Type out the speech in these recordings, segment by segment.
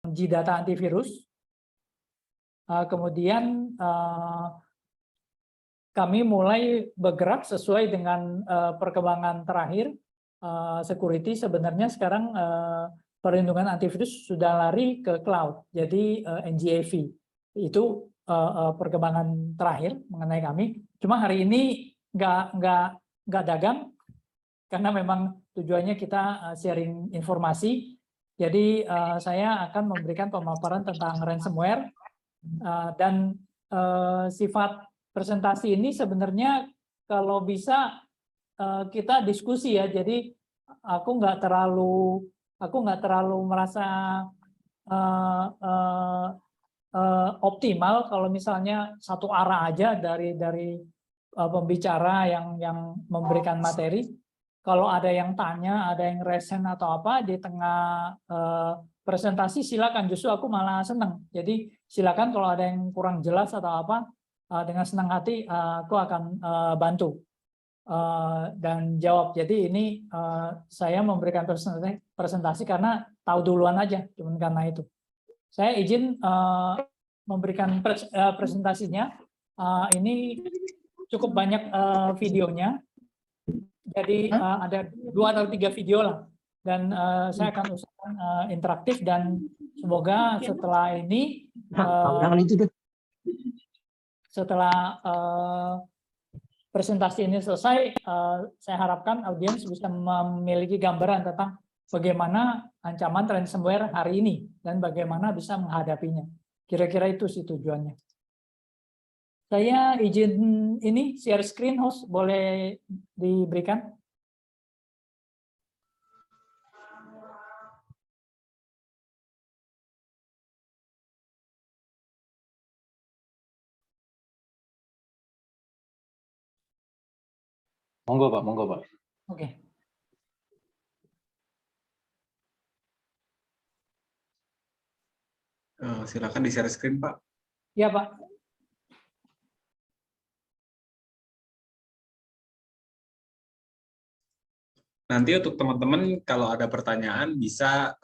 data antivirus. Kemudian kami mulai bergerak sesuai dengan perkembangan terakhir. Security sebenarnya sekarang perlindungan antivirus sudah lari ke cloud, jadi NGAV itu perkembangan terakhir mengenai kami. Cuma hari ini nggak dagang karena memang tujuannya kita sharing informasi. Jadi saya akan memberikan pemaparan tentang ransomware dan sifat presentasi ini sebenarnya kalau bisa kita diskusi ya. Jadi aku nggak terlalu merasa optimal kalau misalnya satu arah aja dari pembicara yang memberikan materi. Kalau ada yang tanya, ada yang resen atau apa di tengah presentasi, silakan. Justru aku malah senang. Jadi silakan kalau ada yang kurang jelas atau apa, dengan senang hati aku akan bantu dan jawab. Jadi ini saya memberikan presentasi karena tahu duluan aja, cuman karena itu. Saya izin memberikan presentasinya. Ini cukup banyak videonya. Jadi ada 2 atau 3 video lah, dan saya akan usahakan interaktif, dan semoga setelah ini setelah presentasi ini selesai, saya harapkan audiens bisa memiliki gambaran tentang bagaimana ancaman ransomware hari ini dan bagaimana bisa menghadapinya. Kira-kira itu sih tujuannya. Saya izin ini share screen, host boleh diberikan. Monggo Pak, monggo Pak. Oke. Silakan di share screen Pak. Ya Pak. Nanti untuk teman-teman kalau ada pertanyaan bisa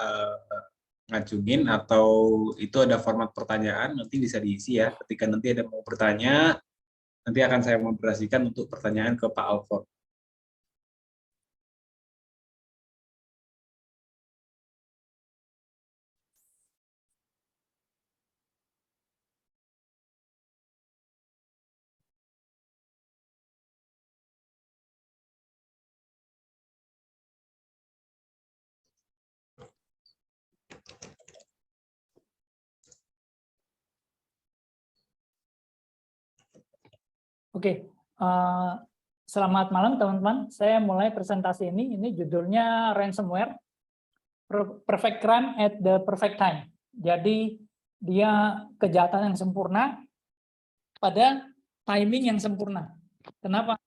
ngajuin, atau itu ada format pertanyaan nanti bisa diisi ya. Ketika nanti ada mau bertanya, nanti akan saya moderasikan untuk pertanyaan ke Pak Alford. Oke, selamat malam teman-teman. Saya mulai presentasi ini. Ini judulnya ransomware, perfect crime at the perfect time. Jadi dia kejahatan yang sempurna pada timing yang sempurna. Kenapa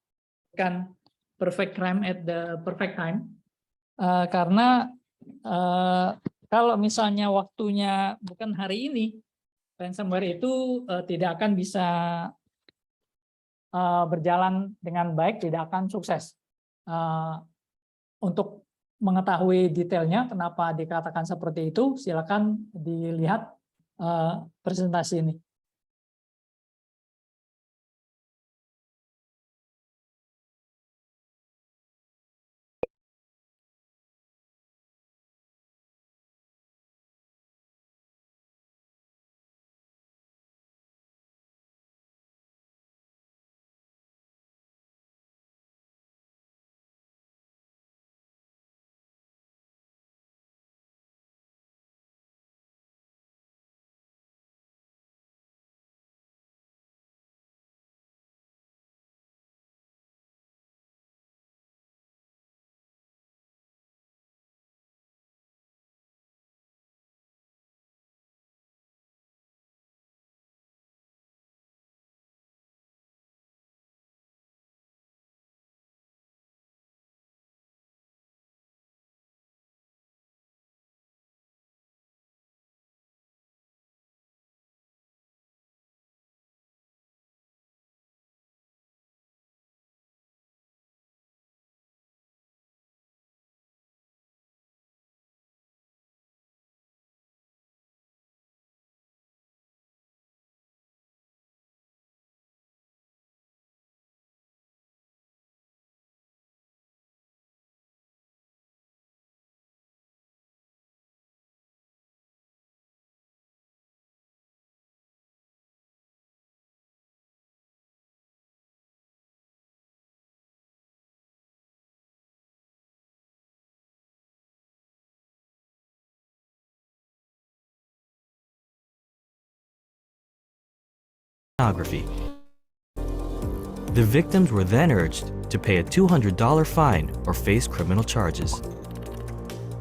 kan perfect crime at the perfect time? Karena kalau misalnya waktunya bukan hari ini, ransomware itu tidak akan bisa berjalan dengan baik, tidak akan sukses. Untuk mengetahui detailnya kenapa dikatakan seperti itu, silakan dilihat presentasi ini. pornography. The victims were then urged to pay a $200 fine or face criminal charges.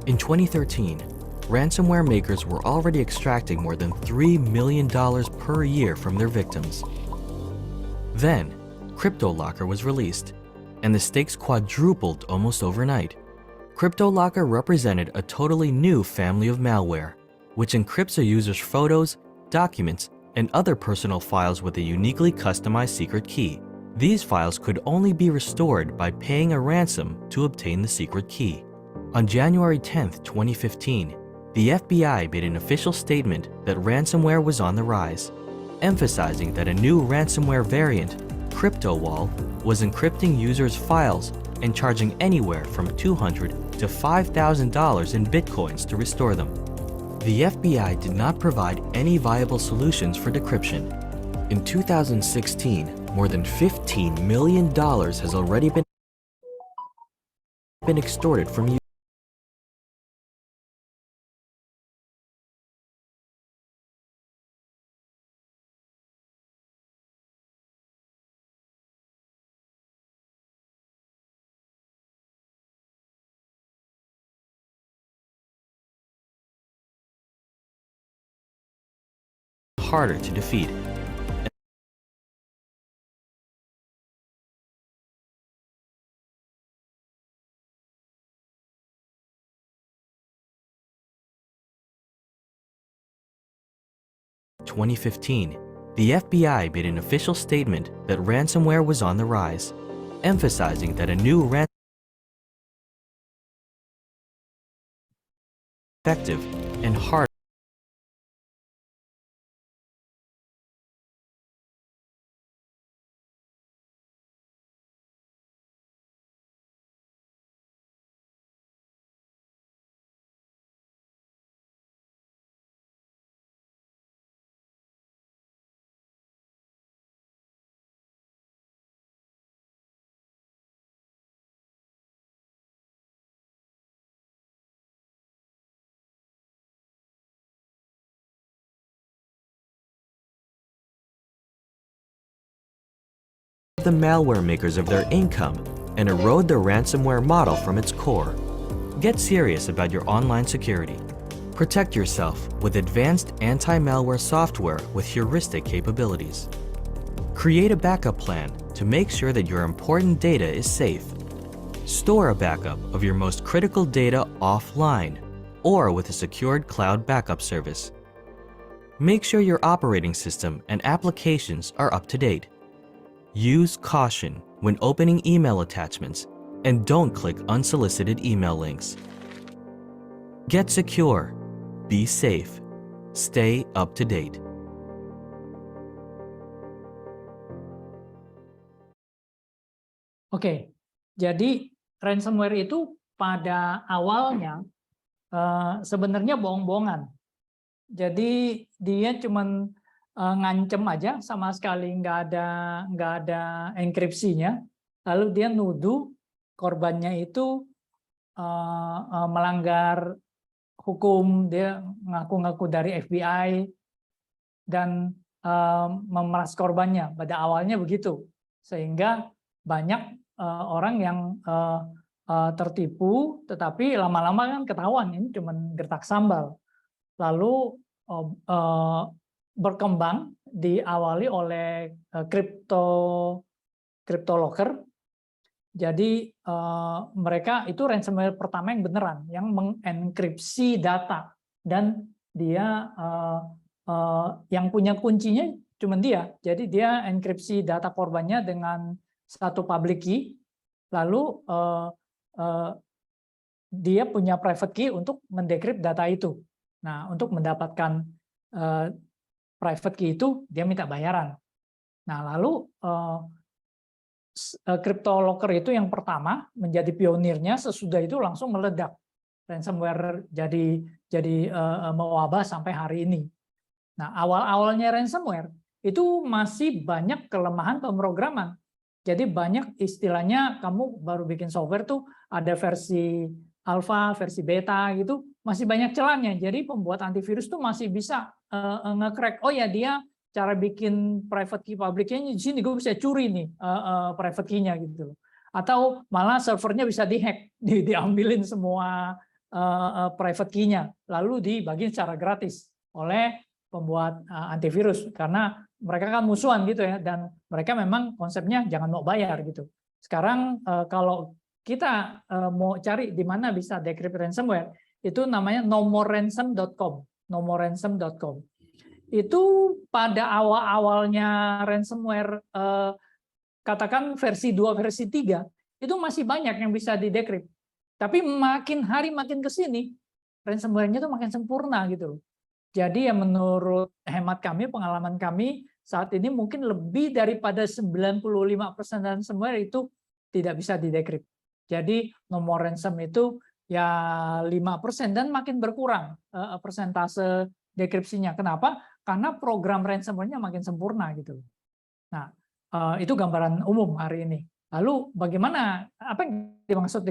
In 2013, ransomware makers were already extracting more than $3 million per year from their victims. Then, CryptoLocker was released, and the stakes quadrupled almost overnight. CryptoLocker represented a totally new family of malware, which encrypts a user's photos, documents, and other personal files with a uniquely customized secret key. These files could only be restored by paying a ransom to obtain the secret key. On January 10, 2015, the FBI made an official statement that ransomware was on the rise, emphasizing that a new ransomware variant, CryptoWall, was encrypting users' files and charging anywhere from $200 to $5,000 in bitcoins to restore them. The FBI did not provide any viable solutions for decryption. In 2016, more than $15 million has already been extorted from users. Harder to defeat. In 2015, the FBI made an official statement that ransomware was on the rise, emphasizing that a new effective and hard the malware makers of their income and erode the ransomware model from its core. Get serious about your online security. Protect yourself with advanced anti-malware software with heuristic capabilities. Create a backup plan to make sure that your important data is safe. Store a backup of your most critical data offline or with a secured cloud backup service. Make sure your operating system and applications are up to date. Use caution when opening email attachments and don't click unsolicited email links. Get secure, be safe, stay up to date. Oke, jadi ransomware itu pada awalnya sebenarnya bohong-bohongan. Jadi dia cuman ngancem aja, sama sekali nggak ada enkripsinya. Lalu dia nuduh korbannya itu melanggar hukum, dia ngaku-ngaku dari FBI dan memeras korbannya. Pada awalnya begitu, sehingga banyak orang yang tertipu, tetapi lama-lama kan ketahuan ini cuma gertak sambal. Lalu berkembang, diawali oleh CryptoLocker. Jadi mereka itu ransomware pertama yang beneran, yang mengenkripsi data, dan dia yang punya kuncinya cuma dia. Jadi dia enkripsi data korbannya dengan satu public key, lalu dia punya private key untuk mendekrypt data itu. Nah, untuk mendapatkan private key itu dia minta bayaran. Nah, lalu CryptoLocker itu yang pertama menjadi pionirnya, sesudah itu langsung meledak. Ransomware jadi mewabah sampai hari ini. Nah, awal-awalnya ransomware itu masih banyak kelemahan pemrograman. Jadi banyak istilahnya kamu baru bikin software tuh ada versi alpha, versi beta gitu, masih banyak celahnya. Jadi pembuat antivirus tuh masih bisa nge-crack. Oh ya, dia cara bikin private key public key-nya di sini gue bisa curi nih private key-nya gitu. Atau malah servernya bisa dihack, diambilin semua private key-nya, lalu dibagiin secara gratis oleh pembuat antivirus, karena mereka kan musuhan gitu ya, dan mereka memang konsepnya jangan mau bayar gitu. Sekarang kalau kita mau cari di mana bisa decrypt ransomware, itu namanya nomoransom.com, nomoransom.com. Itu pada awal-awalnya ransomware, katakan versi 2, versi 3, itu masih banyak yang bisa di-decrypt. Tapi makin hari makin ke sini, ransomware-nya itu makin sempurna gitu loh. Jadi ya menurut hemat kami, pengalaman kami, saat ini mungkin lebih daripada 95% ransomware itu tidak bisa di-decrypt. Jadi nomor ransom itu ya 5% dan makin berkurang persentase dekripsinya. Kenapa? Karena program ransomware-nya makin sempurna gitu. Nah, itu gambaran umum hari ini. Lalu bagaimana, apa yang dimaksud?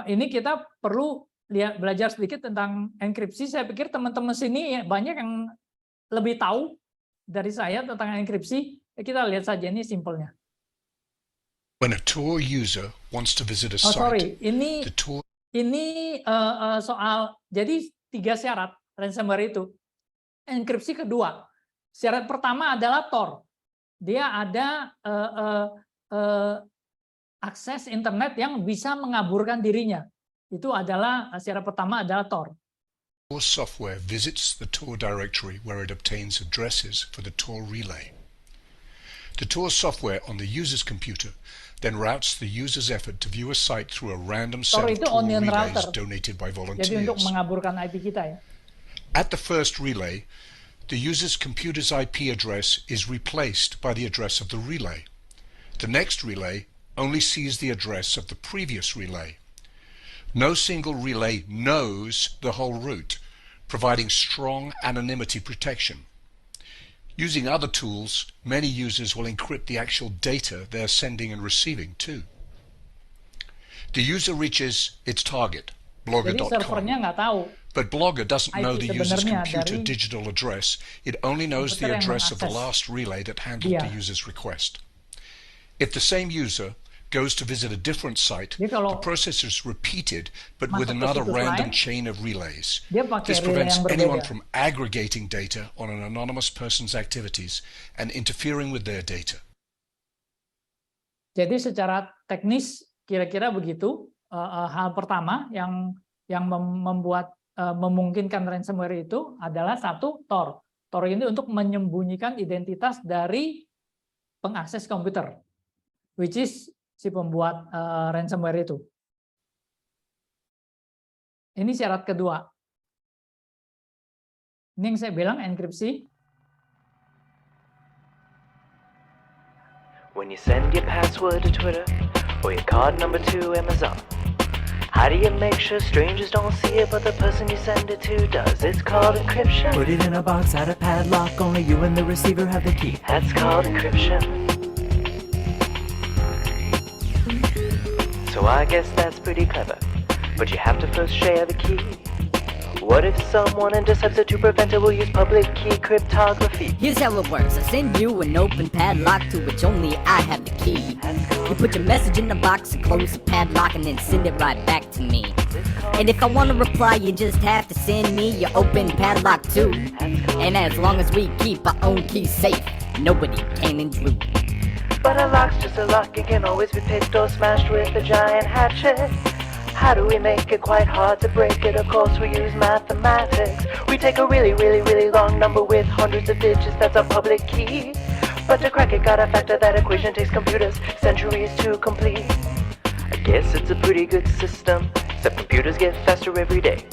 Ini kita perlu belajar sedikit tentang enkripsi. Saya pikir teman-teman sini banyak yang lebih tahu dari saya tentang enkripsi. Kita lihat saja, ini simpelnya. When a Tor user wants to visit a site, sorry, ini the Tor soal, jadi 3 syarat ransomware itu. Enkripsi kedua, syarat pertama adalah Tor. Dia ada akses internet yang bisa mengaburkan dirinya. Itu adalah syarat pertama adalah Tor. software visits the Tor directory where it obtains addresses for the Tor relay. The Tor software on the user's computer then routes the user's effort to view a site through a random set of Tor onion relays router. donated by Jadi untuk volunteers. mengaburkan IP kita ya. At the first relay, the user's computer's IP address is replaced by the address of the relay. The next relay only sees the address of the previous relay. No single relay knows the whole route, providing strong anonymity protection. Using other tools, many users will encrypt the actual data they're sending and receiving too. The user reaches its target, Jadi blogger.com. servernya nggak tahu. But Blogger doesn't know the user's sebenarnya computer dari digital address. It only knows the komputer yang address of the mengakses last relay that handled the dia. user's request. If the same user goes to visit a different site, Jadi kalau the process is repeated but with masuk ke another situs random lain, chain of relays. dia pakai This relay prevents yang anyone berbeda. from aggregating data on an anonymous person's activities and interfering with their data. Jadi secara teknis kira-kira begitu. Hal pertama yang memungkinkan ransomware itu adalah satu, Tor. Tor ini untuk menyembunyikan identitas dari pengakses komputer, which is si pembuat ransomware itu. Ini syarat kedua. Ini yang saya bilang enkripsi. When you send your password to Twitter or your card number to Amazon, how do you make sure strangers don't see it but the person you send it to does? It's called encryption. Put it in a box, add a padlock, only you and the receiver have the key. That's called encryption. So I guess that's pretty clever, but you have to first share the key. What if someone intercepts it to prevent it? Will use public key cryptography. Here's how it works. I send you an open padlock to which only I have the key. You put your message in the box and close the padlock and then send it right back to me. And if I want to reply, you just have to send me your open padlock too. And as long as we keep our own key safe, nobody can intrude. But a lock's just a lock, it can always be picked or smashed with a giant hatchet. How do we make it quite hard to break it? Of course we use mathematics. We take a really, really, really long number with hundreds of digits, that's our public key. But to crack it, gotta factor that equation takes computers centuries to complete. I guess it's a pretty good system, except computers get faster every day.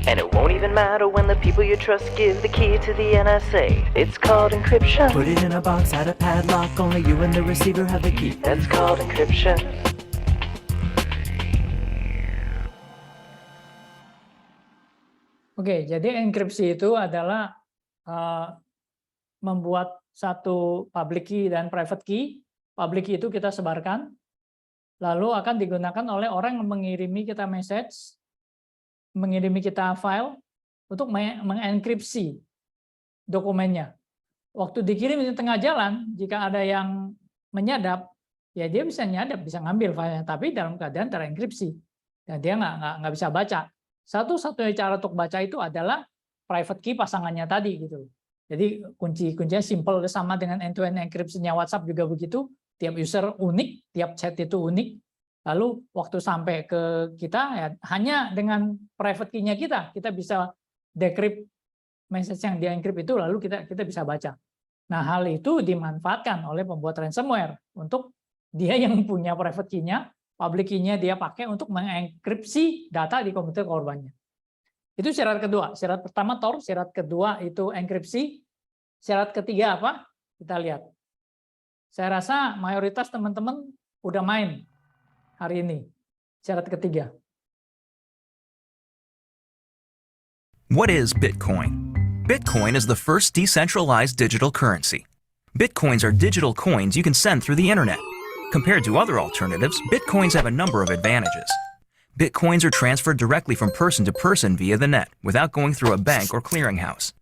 And it won't even matter when the people you trust give the key to the NSA. It's called encryption. Put it in a box, add a padlock, only you and the receiver have the key. That's called encryption. Oke, jadi enkripsi itu adalah membuat satu public key dan private key. Public key itu kita sebarkan, lalu akan digunakan oleh orang yang mengirimi kita message mengirimi kita file untuk mengenkripsi dokumennya. Waktu dikirim di tengah jalan, jika ada yang menyadap, ya dia bisa nyadap, bisa ngambil filenya, tapi dalam keadaan terenkripsi. Dan dia nggak bisa baca. Satu-satunya cara untuk baca itu adalah private key pasangannya tadi gitu. Jadi kuncinya simple, sama dengan end-to-end encryption-nya WhatsApp juga begitu. Tiap user unik, tiap chat itu unik. Lalu waktu sampai ke kita, ya, hanya dengan private key-nya kita bisa decrypt message yang di-encrypt itu, lalu kita bisa baca. Nah, hal itu dimanfaatkan oleh pembuat ransomware untuk dia yang punya private key-nya, public key-nya dia pakai untuk mengenkripsi data di komputer korbannya. Itu syarat kedua. Syarat pertama Tor, syarat kedua itu enkripsi. Syarat ketiga apa? Kita lihat. Saya rasa mayoritas teman-teman udah main hari ini. Syarat ketiga. What is Bitcoin? Bitcoin is the first decentralized digital currency. Bitcoins are digital coins you can send through the internet. Compared to other alternatives, Bitcoins have a number of advantages. Bitcoins are transferred directly from person to person via the net without going through a bank or clearinghouse.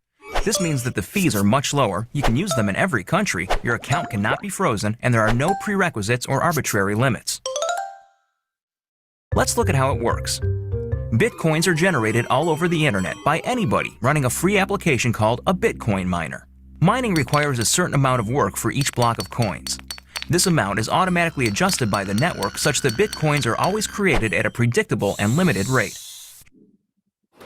This means that the fees are much lower, you can use them in every country, your account cannot be frozen, and there are no prerequisites or arbitrary limits. Let's look at how it works. Bitcoins are generated all over the internet by anybody running a free application called a Bitcoin miner. Mining requires a certain amount of work for each block of coins. This amount is automatically adjusted by the network such that Bitcoins are always created at a predictable and limited rate.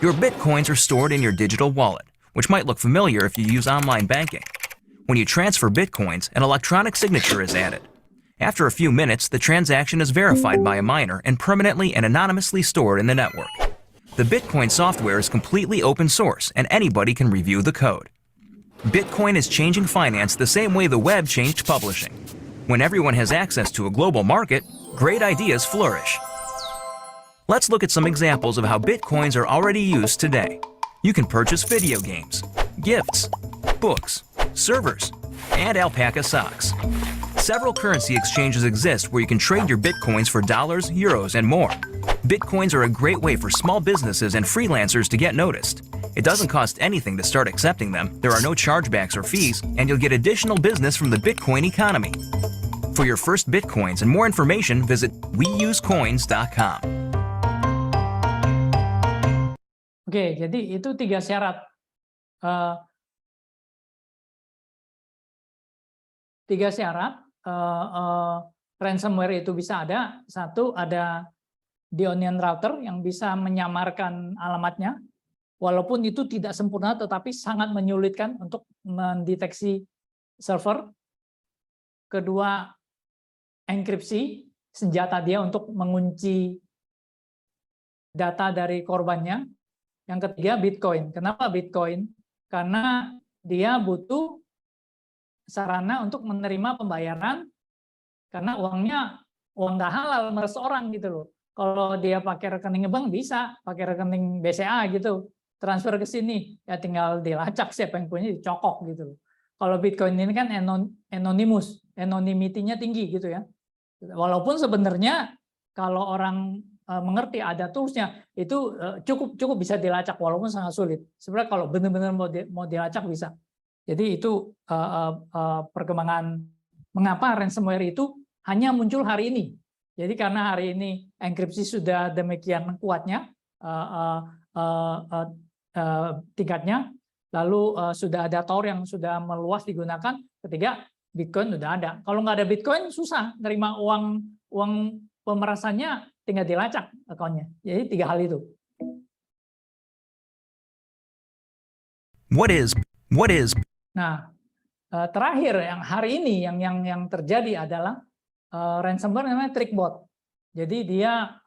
Your Bitcoins are stored in your digital wallet, which might look familiar if you use online banking. When you transfer Bitcoins, an electronic signature is added. After a few minutes, the transaction is verified by a miner and permanently and anonymously stored in the network. The Bitcoin software is completely open source and anybody can review the code. Bitcoin is changing finance the same way the web changed publishing. When everyone has access to a global market, great ideas flourish. Let's look at some examples of how Bitcoins are already used today. You can purchase video games, gifts, books, servers, and alpaca socks. Several currency exchanges exist where you can trade your Bitcoins for dollars, euros, and more. Bitcoins are a great way for small businesses and freelancers to get noticed. It doesn't cost anything to start accepting them, there are no chargebacks or fees, and you'll get additional business from the Bitcoin economy. For your first Bitcoins and more information, visit weusecoins.com. Oke, jadi itu 3 syarat. 3 syarat ransomware itu bisa ada. Satu, ada the onion router yang bisa menyamarkan alamatnya, walaupun itu tidak sempurna tetapi sangat menyulitkan untuk mendeteksi server. Kedua, enkripsi, senjata dia untuk mengunci data dari korbannya. Yang ketiga, Bitcoin. Kenapa Bitcoin? Karena dia butuh sarana untuk menerima pembayaran, karena uangnya uang nggak halal meres orang gitu loh. Kalau dia pakai rekening bank bisa, pakai rekening BCA gitu, transfer ke sini, ya tinggal dilacak siapa yang punya, dicokok gitu loh. Kalau Bitcoin ini kan anonymous, anonymity-nya tinggi gitu ya. Walaupun sebenarnya kalau orang mengerti ada toolsnya, itu cukup bisa dilacak walaupun sangat sulit. Sebenarnya kalau benar-benar mau dilacak bisa. Jadi itu perkembangan mengapa ransomware itu hanya muncul hari ini. Jadi karena hari ini enkripsi sudah demikian kuatnya tingkatnya, lalu sudah ada Tor yang sudah meluas digunakan. Ketiga, Bitcoin sudah ada. Kalau nggak ada Bitcoin susah nerima uang pemerasannya, tinggal dilacak akunnya. Jadi 3 hal itu. What is Nah, terakhir yang hari ini yang terjadi adalah ransomware namanya TrickBot. Jadi dia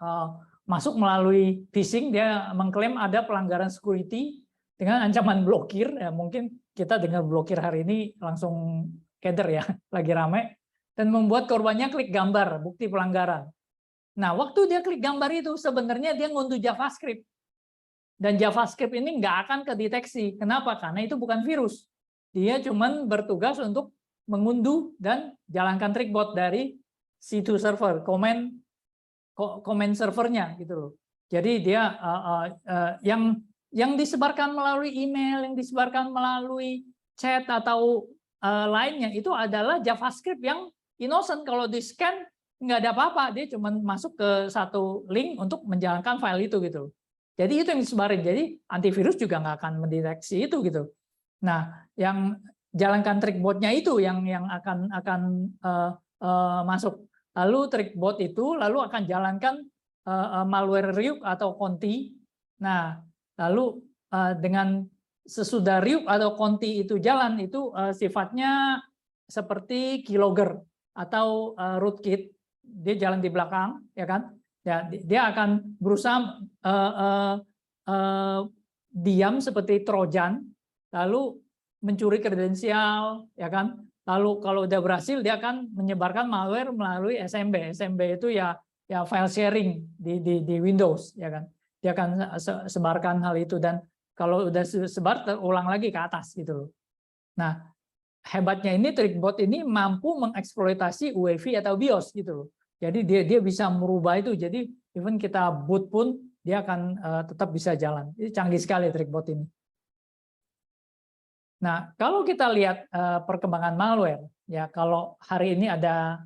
masuk melalui phishing, dia mengklaim ada pelanggaran security dengan ancaman blokir. Ya, mungkin kita dengar blokir hari ini langsung keder ya, lagi rame, dan membuat korbannya klik gambar bukti pelanggaran. Nah, waktu dia klik gambar itu sebenarnya dia ngunduh JavaScript. Dan JavaScript ini nggak akan kedeteksi. Kenapa? Karena itu bukan virus. Dia cuman bertugas untuk mengunduh dan jalankan TrickBot dari situ server, komen servernya gitu loh. Jadi dia yang disebarkan melalui email, yang disebarkan melalui chat atau lainnya itu adalah JavaScript yang innocent. Kalau di scan nggak ada apa-apa, dia cuma masuk ke satu link untuk menjalankan file itu gitu. Jadi itu yang disebarin. Jadi antivirus juga nggak akan mendeteksi itu gitu. Nah, yang jalankan trickbot-nya itu yang akan masuk. Lalu trickbot itu lalu akan jalankan malware Ryuk atau Conti. Nah, lalu dengan sesudah Ryuk atau Conti itu jalan itu sifatnya seperti keylogger atau rootkit. Dia jalan di belakang, ya kan? Ya, dia akan berusaha diam seperti Trojan, lalu mencuri kredensial, ya kan? Lalu kalau udah berhasil dia akan menyebarkan malware melalui SMB. SMB itu ya file sharing di Windows, ya kan? Dia akan sebarkan hal itu dan kalau udah sebar terulang lagi ke atas gitu loh. Nah, hebatnya ini trickbot ini mampu mengeksploitasi UEFI atau BIOS gitu loh. Jadi dia bisa merubah itu. Jadi even kita boot pun dia akan tetap bisa jalan. Ini canggih sekali trickbot ini. Nah, kalau kita lihat perkembangan malware, ya kalau hari ini ada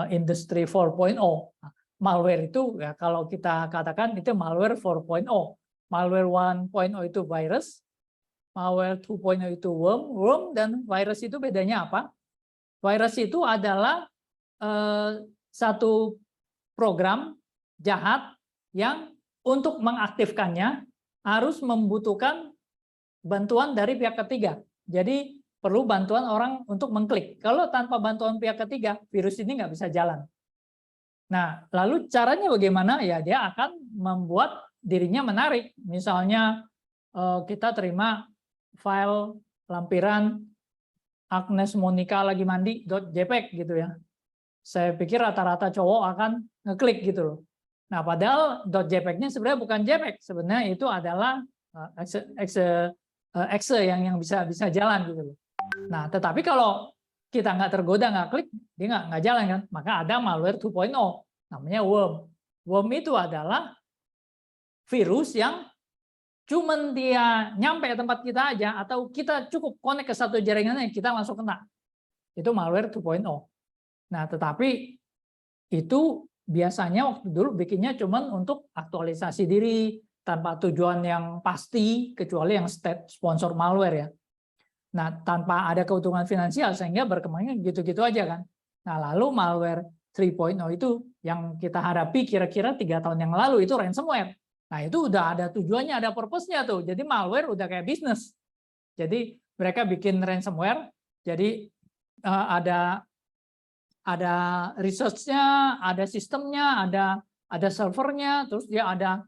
Industry 4.0, malware itu ya kalau kita katakan itu malware 4.0. Malware 1.0 itu virus, malware 2.0 itu worm, dan virus itu bedanya apa? Virus itu adalah satu program jahat yang untuk mengaktifkannya harus membutuhkan bantuan dari pihak ketiga. Jadi perlu bantuan orang untuk mengklik. Kalau tanpa bantuan pihak ketiga, virus ini nggak bisa jalan. Nah, lalu caranya bagaimana? Ya dia akan membuat dirinya menarik. Misalnya kita terima file lampiran Agnes Monica lagi mandi .jpg gitu ya. Saya pikir rata-rata cowok akan ngeklik gitu loh. Nah, padahal .jpg-nya sebenarnya bukan JPEG, sebenarnya itu adalah exe yang bisa jalan gitu loh. Nah, tetapi kalau kita nggak tergoda nggak klik, dia nggak jalan kan. Maka ada malware 2.0, namanya worm. Worm itu adalah virus yang cuman dia nyampe ke tempat kita aja atau kita cukup connect ke satu jaringannya kita langsung kena. Itu malware 2.0. Nah, tetapi itu biasanya waktu dulu bikinnya cuman untuk aktualisasi diri tanpa tujuan yang pasti kecuali yang state sponsor malware ya. Nah, tanpa ada keuntungan finansial sehingga berkembangnya gitu-gitu aja kan. Nah, lalu malware 3.0 itu yang kita hadapi kira-kira 3 tahun yang lalu itu ransomware. Nah, itu udah ada tujuannya, ada purpose-nya tuh. Jadi malware udah kayak bisnis. Jadi mereka bikin ransomware, jadi ada research-nya, ada sistemnya, ada servernya, terus dia ada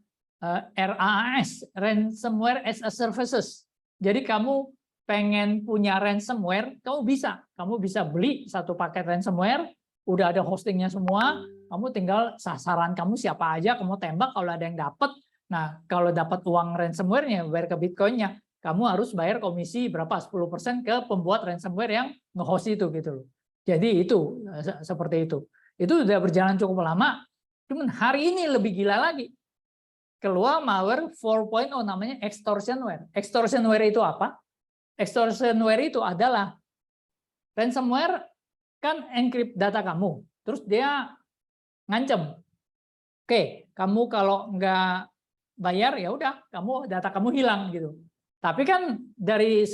RAS, Ransomware as a Services. Jadi kamu pengen punya ransomware, kamu bisa beli satu paket ransomware, udah ada hostingnya semua, kamu tinggal sasaran kamu siapa aja, kamu tembak kalau ada yang dapat. Nah, kalau dapat uang ransomware-nya, bayar ke Bitcoin-nya, kamu harus bayar komisi berapa 10% ke pembuat ransomware yang nge-host itu gitu loh. Jadi itu seperti itu. Itu udah berjalan cukup lama. Cuman hari ini lebih gila lagi. Keluar malware 4.0 namanya extortionware. Extortionware itu apa? Extortionware itu adalah ransomware kan encrypt data kamu. Terus dia ngancem. Oke, kamu kalau nggak bayar ya udah, data kamu hilang gitu. Tapi kan dari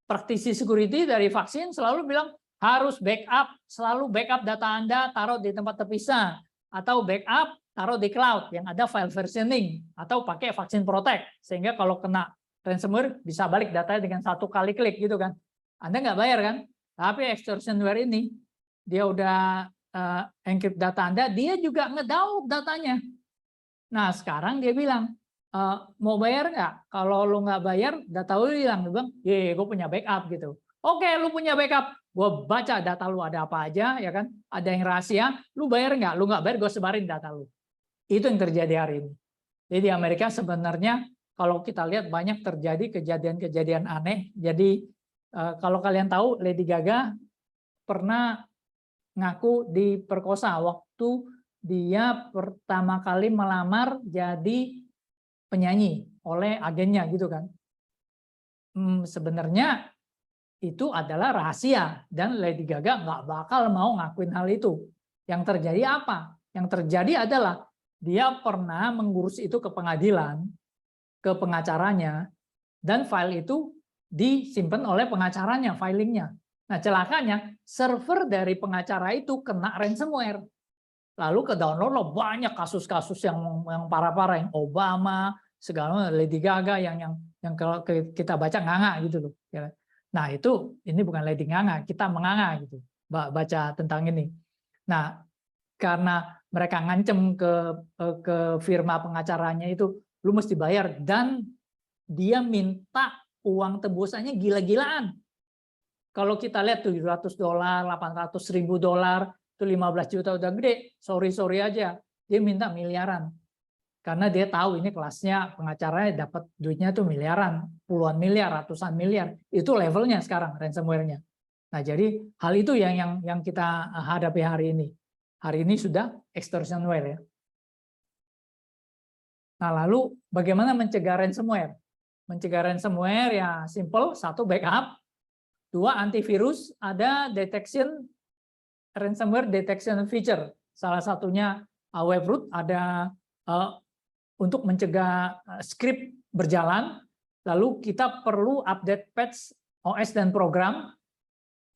praktisi security dari vaksin selalu bilang harus backup, selalu backup data Anda, taruh di tempat terpisah, atau backup, taruh di cloud yang ada file versioning, atau pakai vaksin protect, sehingga kalau kena ransomware bisa balik datanya dengan satu kali klik gitu kan. Anda nggak bayar kan? Tapi extortionware ini, dia udah encrypt data Anda, dia juga ngedownload datanya. Nah sekarang dia bilang, mau bayar nggak? Kalau lu nggak bayar, data lu hilang. Lu bilang, gue punya backup gitu. Oke, lu punya backup. Gue baca data lu ada apa aja, ya kan? Ada yang rahasia. Lu bayar nggak? Lu nggak bayar, gue sebarin data lu. Itu yang terjadi hari ini. Jadi di Amerika sebenarnya kalau kita lihat banyak terjadi kejadian-kejadian aneh. Jadi kalau kalian tahu, Lady Gaga pernah ngaku diperkosa waktu dia pertama kali melamar jadi penyanyi oleh agennya gitu kan. Sebenarnya itu adalah rahasia dan Lady Gaga nggak bakal mau ngakuin hal itu. Yang terjadi apa? Yang terjadi adalah dia pernah mengurus itu ke pengadilan, ke pengacaranya, dan file itu disimpan oleh pengacaranya, filingnya. Nah, celakanya server dari pengacara itu kena ransomware. Lalu ke download loh banyak kasus-kasus yang parah-parah, yang Obama, segala Lady Gaga yang kalau kita baca nganga gitu loh. Nah, ini bukan Lady nganga, kita menganga gitu. Baca tentang ini. Nah, karena mereka ngancem ke firma pengacaranya itu, lu mesti bayar, dan dia minta uang tebusannya gila-gilaan. Kalau kita lihat $700, $800.000, itu 15 juta udah gede, sorry aja, dia minta miliaran. Karena dia tahu ini kelasnya pengacaranya dapat duitnya tuh miliaran, puluhan miliar, ratusan miliar. Itu levelnya sekarang ransomware-nya. Nah, jadi hal itu yang kita hadapi hari ini. Hari ini sudah extortionware ya. Nah, lalu bagaimana mencegah ransomware? Mencegah ransomware ya simple, 1 backup, 2 antivirus, ada detection ransomware detection feature. Salah satunya Webroot ada untuk mencegah script berjalan, lalu kita perlu update patch OS dan program,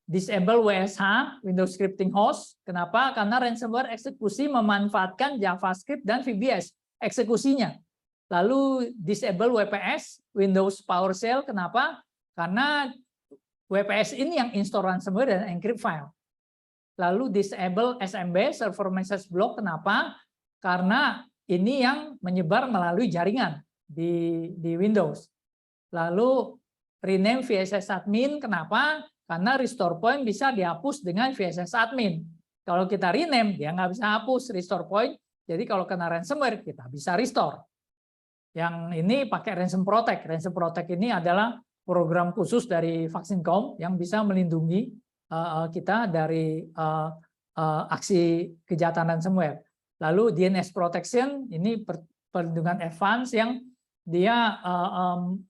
disable WSH, Windows Scripting Host. Kenapa? Karena ransomware eksekusi memanfaatkan JavaScript dan VBS eksekusinya. Lalu disable WPS, Windows PowerShell. Kenapa? Karena WPS ini yang install ransomware dan encrypt file. Lalu disable SMB, Server Message Block. Kenapa? Karena ini yang menyebar melalui jaringan di Windows. Lalu rename VSS admin. Kenapa? Karena restore point bisa dihapus dengan VSS admin. Kalau kita rename, dia nggak bisa hapus restore point. Jadi kalau kena ransomware, kita bisa restore. Yang ini pakai Ransom Protect. Ransom Protect ini adalah program khusus dari Vaksin.com yang bisa melindungi kita dari aksi kejahatan ransomware. Lalu DNS Protection, ini perlindungan advance yang dia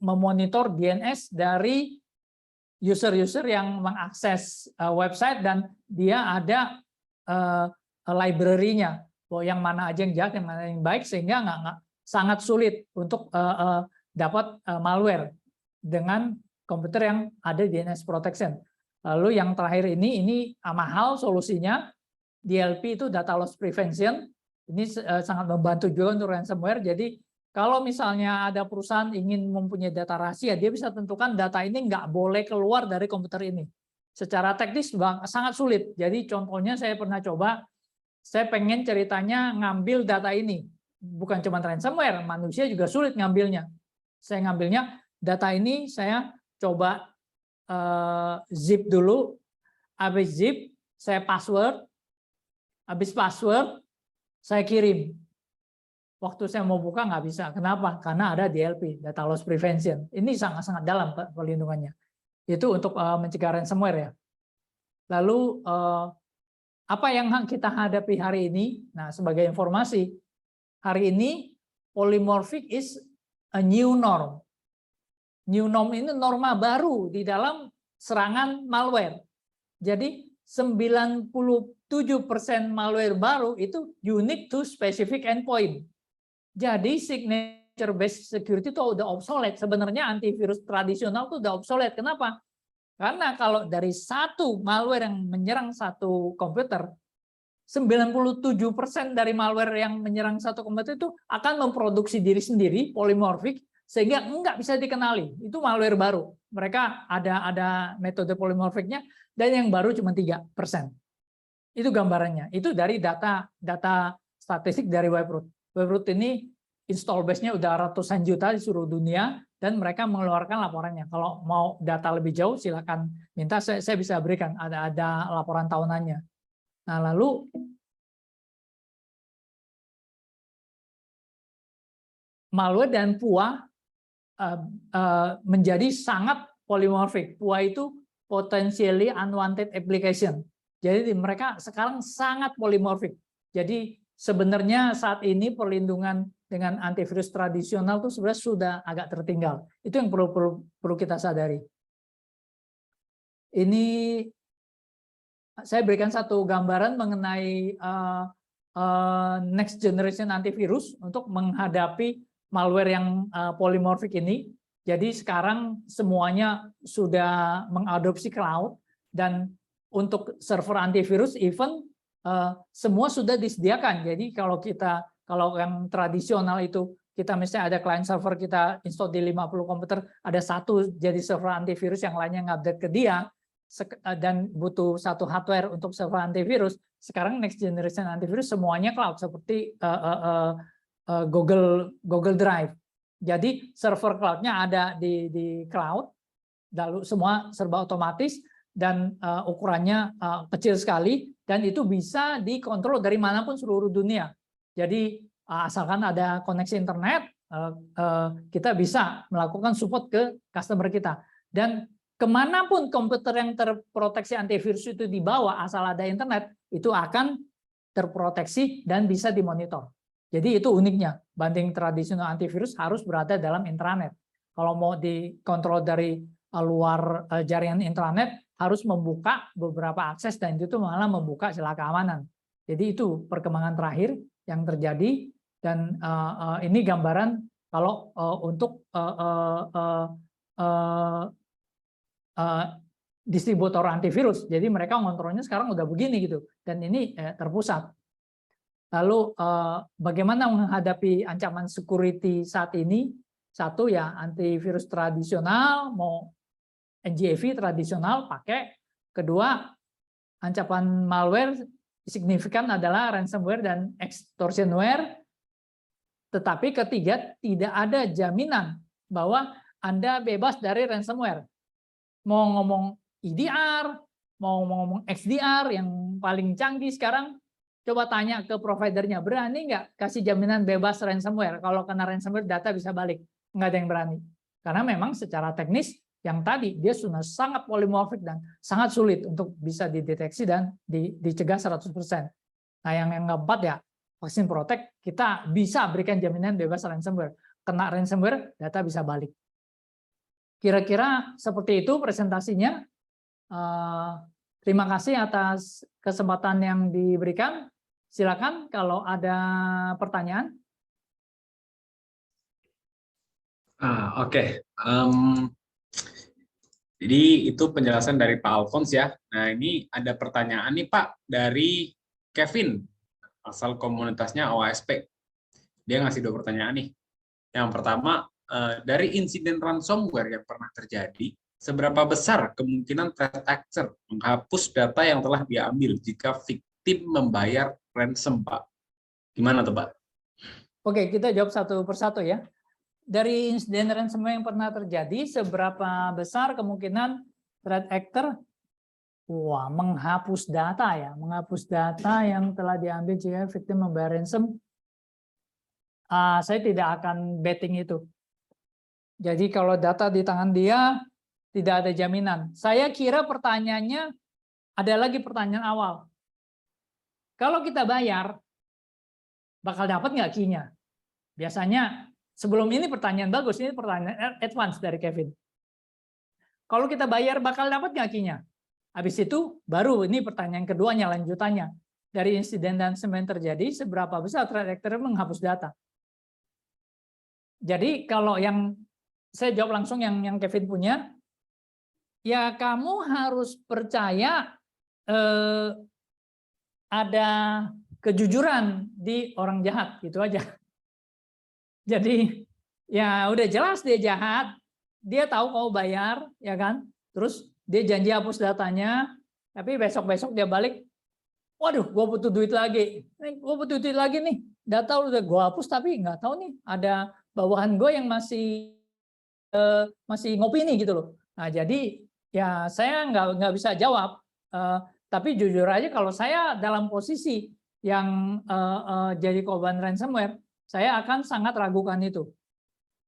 memonitor DNS dari user-user yang mengakses website, dan dia ada library-nya, bahwa yang mana aja yang jahat, yang mana yang baik, sehingga nggak sangat sulit untuk dapat malware dengan komputer yang ada DNS Protection. Lalu yang terakhir ini mahal solusinya, DLP itu Data Loss Prevention. Ini sangat membantu juga untuk ransomware. Jadi kalau misalnya ada perusahaan ingin mempunyai data rahasia, dia bisa tentukan data ini nggak boleh keluar dari komputer ini. Secara teknis sangat sulit. Jadi contohnya saya pernah coba, saya pengen ceritanya ngambil data ini. Bukan cuma ransomware, manusia juga sulit ngambilnya. Saya ngambilnya, data ini saya coba zip dulu, habis zip, saya password, habis password, saya kirim. Waktu saya mau buka nggak bisa. Kenapa? Karena ada DLP, Data Loss Prevention. Ini sangat-sangat dalam perlindungannya. Itu untuk mencegah ransomware ya. Lalu apa yang kita hadapi hari ini? Nah, sebagai informasi, hari ini polymorphic is a new norm. New norm ini norma baru di dalam serangan malware. Jadi 97% malware baru itu unique to specific endpoint. Jadi signature based security itu udah obsolete. Sebenarnya antivirus tradisional itu udah obsolete. Kenapa? Karena kalau dari satu malware yang menyerang satu komputer, 97% dari malware yang menyerang satu komputer itu akan memproduksi diri sendiri, polymorphic, sehingga nggak bisa dikenali. Itu malware baru. Mereka ada metode polymorphicnya, dan yang baru cuma 3%. Itu gambarannya. Itu dari data statistik dari Webroot. Webroot ini install base-nya udah ratusan juta di seluruh dunia, dan mereka mengeluarkan laporannya. Kalau mau data lebih jauh, silakan minta, saya bisa berikan. Ada laporan tahunannya. Nah, lalu malware dan PUA menjadi sangat polymorphic. PUA itu potentially unwanted application. Jadi mereka sekarang sangat polymorphic. Jadi sebenarnya saat ini perlindungan dengan antivirus tradisional itu sebenarnya sudah agak tertinggal. Itu yang perlu kita sadari. Ini saya berikan satu gambaran mengenai next generation antivirus untuk menghadapi malware yang polymorphic ini. Jadi sekarang semuanya sudah mengadopsi cloud, dan untuk server antivirus even semua sudah disediakan. Jadi kalau yang tradisional itu kita misalnya ada client server kita install di 50 komputer, ada satu jadi server antivirus, yang lainnya ngupdate ke dia, dan butuh satu hardware untuk server antivirus. Sekarang next generation antivirus semuanya cloud seperti Google Drive. Jadi server cloud-nya ada di cloud, lalu semua serba otomatis, dan ukurannya kecil sekali, dan itu bisa dikontrol dari manapun seluruh dunia. Jadi asalkan ada koneksi internet, kita bisa melakukan support ke customer kita. Dan kemanapun komputer yang terproteksi antivirus itu dibawa, asal ada internet, itu akan terproteksi dan bisa dimonitor. Jadi itu uniknya, banding tradisional antivirus harus berada dalam intranet. Kalau mau dikontrol dari luar jaringan intranet, harus membuka beberapa akses, dan itu malah membuka celah keamanan. Jadi itu perkembangan terakhir yang terjadi, dan ini gambaran kalau untuk distributor antivirus. Jadi mereka ngontrolnya sekarang udah begini gitu, dan ini terpusat. Lalu bagaimana menghadapi ancaman security saat ini? Satu ya, antivirus tradisional, mau NGAV tradisional pakai. Kedua, ancaman malware signifikan adalah ransomware dan extortionware. Tetapi ketiga, tidak ada jaminan bahwa Anda bebas dari ransomware. Mau ngomong EDR, mau ngomong XDR yang paling canggih sekarang, coba tanya ke providernya, berani nggak kasih jaminan bebas ransomware? Kalau kena ransomware, data bisa balik. Nggak ada yang berani. Karena memang secara teknis, yang tadi dia sudah sangat polymorphic dan sangat sulit untuk bisa dideteksi dan dicegah 100%. Nah, yang keempat ya, vaksin Protect, kita bisa berikan jaminan bebas ransomware. Kena ransomware, data bisa balik. Kira-kira seperti itu presentasinya. Terima kasih atas kesempatan yang diberikan. Silakan kalau ada pertanyaan. Oke. Jadi itu penjelasan dari Pak Alphonse ya. Nah, ini ada pertanyaan nih Pak dari Kevin, asal komunitasnya OASP. Dia ngasih 2 pertanyaan nih. Yang pertama, dari insiden ransomware yang pernah terjadi, seberapa besar kemungkinan threat actor menghapus data yang telah diambil jika victim membayar ransom, Pak? Gimana tuh, Pak? Oke, kita jawab satu persatu ya. Dari insiden ransomware yang pernah terjadi, seberapa besar kemungkinan threat actor menghapus data ya, menghapus data yang telah diambil jika victim membayar ransom? Saya tidak akan betting itu. Jadi kalau data di tangan dia, tidak ada jaminan. Saya kira pertanyaannya ada lagi pertanyaan awal. Kalau kita bayar, bakal dapat nggak key-nya? Biasanya sebelum ini pertanyaan bagus, ini pertanyaan advance dari Kevin. Kalau kita bayar, bakal dapat nggak key-nya? Habis itu baru ini pertanyaan keduanya, lanjutannya. Dari insiden dan semen terjadi, seberapa besar threat actor menghapus data? Jadi kalau yang saya jawab langsung yang Kevin punya, ya kamu harus percaya ada kejujuran di orang jahat, gitu aja. Jadi ya udah jelas dia jahat, dia tahu kau bayar, ya kan? Terus dia janji hapus datanya, tapi besok-besok dia balik, waduh, gue butuh duit lagi, gue butuh duit lagi nih, data udah gue hapus tapi nggak tahu nih ada bawahan gue yang masih ngopi nih gitu loh. Nah jadi ya saya nggak bisa jawab, tapi jujur aja kalau saya dalam posisi yang jadi korban ransomware, saya akan sangat ragukan itu.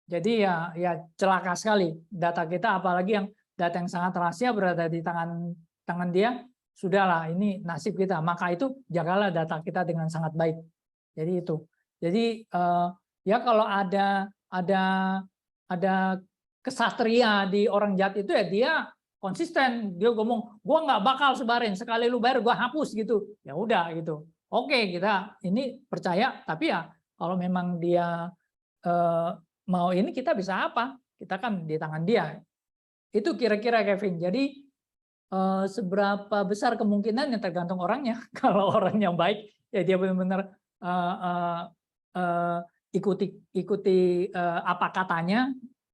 Jadi ya celaka sekali data kita, apalagi yang data yang sangat rahasia berada di tangan dia. Sudahlah, ini nasib kita. Maka itu jagalah data kita dengan sangat baik. Jadi itu. Jadi ya kalau ada kesatria di orang jahat itu ya dia konsisten, dia ngomong gua nggak bakal sebarin, sekali lu bayar gua hapus gitu. Ya udah gitu. Oke, kita ini percaya, tapi ya kalau memang dia mau ini kita bisa apa? Kita kan di tangan dia. Itu kira-kira Kevin. Jadi seberapa besar kemungkinannya tergantung orangnya. Kalau orangnya baik ya dia benar-benar ikuti apa katanya,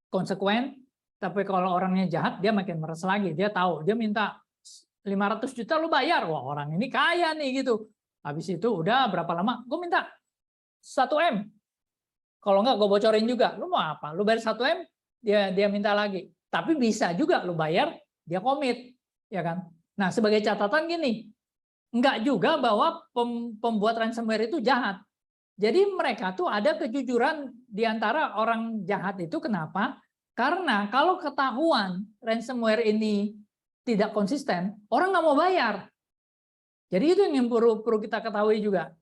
konsekuen. Tapi kalau orangnya jahat dia makin meres lagi. Dia tahu, dia minta 500 juta lu bayar. Wah, orang ini kaya nih gitu. Habis itu udah berapa lama? Gue minta 1M. Kalau enggak gue bocorin juga. Lu mau apa? Lu bayar 1M, dia minta lagi. Tapi bisa juga lu bayar, dia komit, ya kan? Nah, sebagai catatan gini, enggak juga bahwa pembuat ransomware itu jahat. Jadi mereka tuh ada kejujuran di antara orang jahat itu. Kenapa? Karena kalau ketahuan ransomware ini tidak konsisten, orang nggak mau bayar. Jadi itu yang perlu kita ketahui juga.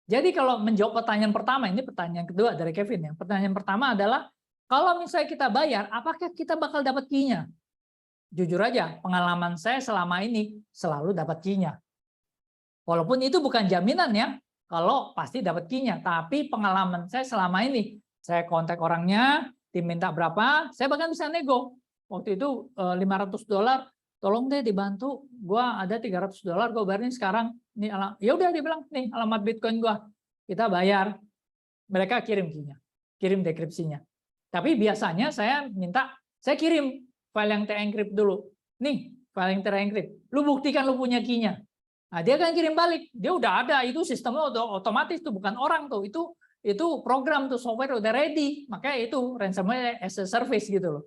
Jadi kalau menjawab pertanyaan pertama, ini pertanyaan kedua dari Kevin ya. Pertanyaan pertama adalah, kalau misalnya kita bayar, apakah kita bakal dapat key-nya? Jujur aja, pengalaman saya selama ini selalu dapat key-nya. Walaupun itu bukan jaminan ya, kalau pasti dapat key-nya. Tapi pengalaman saya selama ini, saya kontak orangnya, tim minta berapa, saya bahkan bisa nego. Waktu itu $500, tolong deh dibantu, gua ada $300, gua bayarin sekarang. Nih, ya udah dia bilang, nih alamat Bitcoin gua, kita bayar. Mereka kirim key-nya, kirim dekripsinya. Tapi biasanya saya minta, saya kirim file yang terencrypt dulu. Nih, file yang terencrypt. Lu buktikan lu punya key-nya. Nah, dia akan kirim balik. Dia udah ada, itu sistemnya udah otomatis tuh, bukan orang tuh. Itu program tuh, software udah ready. Makanya itu ransomware as a service gitu loh.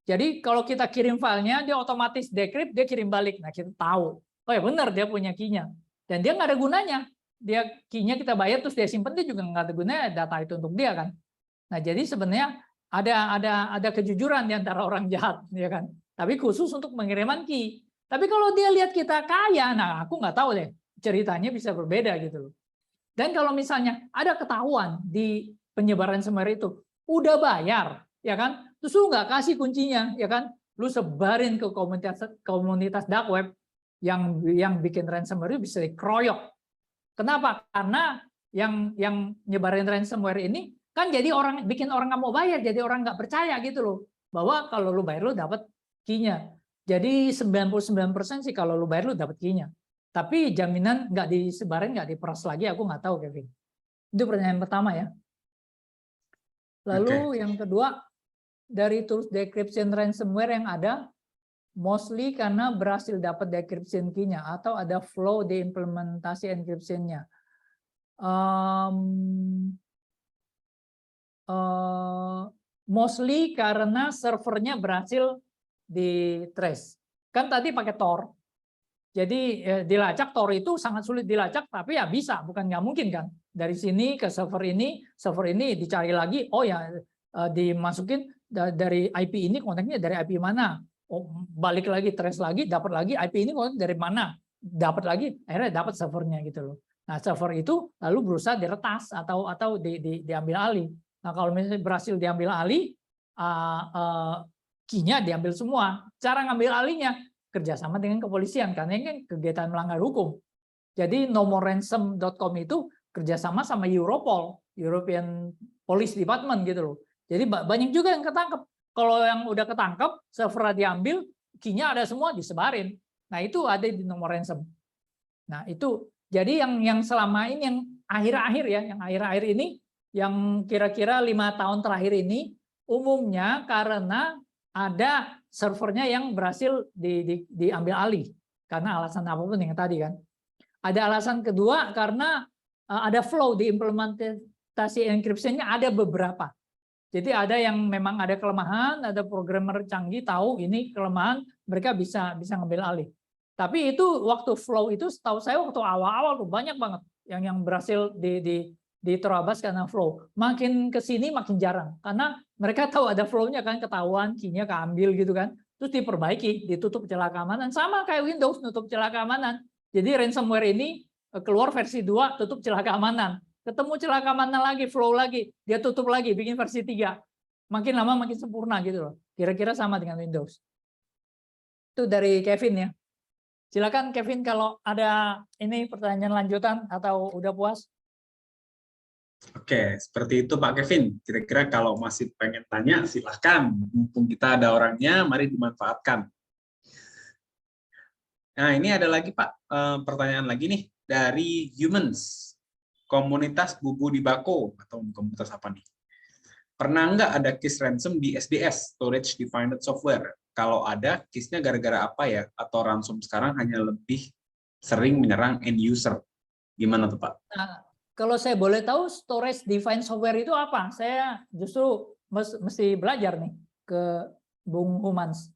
Jadi kalau kita kirim filenya, dia otomatis decrypt, dia kirim balik. Nah, kita tahu. Oh ya benar, dia punya key-nya. Dan dia nggak ada gunanya. Dia key-nya kita bayar, terus dia simpen, dia juga nggak ada gunanya data itu untuk dia kan. Nah, jadi sebenarnya ada kejujuran di antara orang jahat, ya kan. Tapi khusus untuk pengiriman key. Tapi kalau dia lihat kita kaya, nah aku nggak tahu deh, ceritanya bisa berbeda gitu loh. Dan kalau misalnya ada ketahuan di penyebaran ransomware itu, udah bayar, ya kan, terus lu nggak kasih kuncinya, ya kan, lu sebarin ke komunitas dark web yang bikin ransomware itu bisa dikeroyok. Kenapa? Karena yang nyebarin ransomware ini kan jadi bikin orang nggak mau bayar, jadi orang nggak percaya gitu loh, bahwa kalau lu bayar lu dapat key-nya. Jadi 99% sih kalau lu bayar lu dapat key-nya. Tapi jaminan nggak disebarin, nggak diperas lagi, aku nggak tahu Kevin. Itu pertanyaan pertama ya. Lalu yang kedua, dari tools decryption ransomware yang ada, mostly karena berhasil dapat decryption key-nya atau ada flow di implementasi encryption-nya. Mostly karena servernya berhasil di trace. Kan tadi pakai Tor. Jadi dilacak, Tor itu sangat sulit dilacak, tapi ya bisa, bukan nggak mungkin kan. Dari sini ke server ini dicari lagi, oh ya dimasukin dari IP ini, kontaknya dari IP mana. Oh, balik lagi, trace lagi, dapat lagi, IP ini kontak dari mana. Dapat lagi, akhirnya dapat servernya gitu loh. Nah, server itu lalu berusaha diretas atau diambil alih. Nah, kalau misalnya berhasil diambil alih, key-nya diambil semua. Cara ngambil alihnya kerjasama dengan kepolisian, karena ini kan kegiatan melanggar hukum. Jadi nomorransom.com itu kerjasama sama Europol, European Police Department gitu loh. Jadi banyak juga yang ketangkep. Kalau yang udah ketangkep, server diambil, key-nya ada semua disebarin. Nah itu ada di nomor ransom. Nah itu jadi yang selama ini yang akhir-akhir ya, yang akhir-akhir ini, yang kira-kira 5 tahun terakhir ini, umumnya karena ada servernya yang berhasil diambil alih karena alasan apapun yang tadi kan. Ada alasan kedua karena ada flow di implementasi encryption-nya ada beberapa. Jadi ada yang memang ada kelemahan, ada programmer canggih tahu ini kelemahan, mereka bisa ngambil alih. Tapi itu waktu flow itu setahu saya waktu awal-awal tuh banyak banget yang berhasil diterabas karena flow. Makin ke sini makin jarang karena mereka tahu ada flow-nya kan, ketahuan key-nya keambil gitu kan. Terus diperbaiki, ditutup celah keamanan sama kayak Windows nutup celah keamanan. Jadi ransomware ini keluar versi 2 tutup celah keamanan. ketemu celaka mana lagi, flow lagi, dia tutup lagi, bikin versi 3. Makin lama makin sempurna gitu loh. Kira-kira sama dengan Windows. Itu dari Kevin ya. Silakan Kevin kalau ada ini pertanyaan lanjutan atau udah puas. Oke, seperti itu Pak Kevin. Kira-kira kalau masih pengen tanya, silahkan. Mumpung kita ada orangnya, mari dimanfaatkan. Nah, ini ada lagi Pak, pertanyaan lagi nih dari Humans, komunitas bubu di Bako, atau komunitas apa nih? Pernah nggak ada case ransom di SDS, Storage Defined Software? Kalau ada, case-nya gara-gara apa ya? Atau ransom sekarang hanya lebih sering menyerang end user? Gimana tuh Pak? Nah, kalau saya boleh tahu storage defined software itu apa? Saya justru mesti belajar nih ke Bung Humans.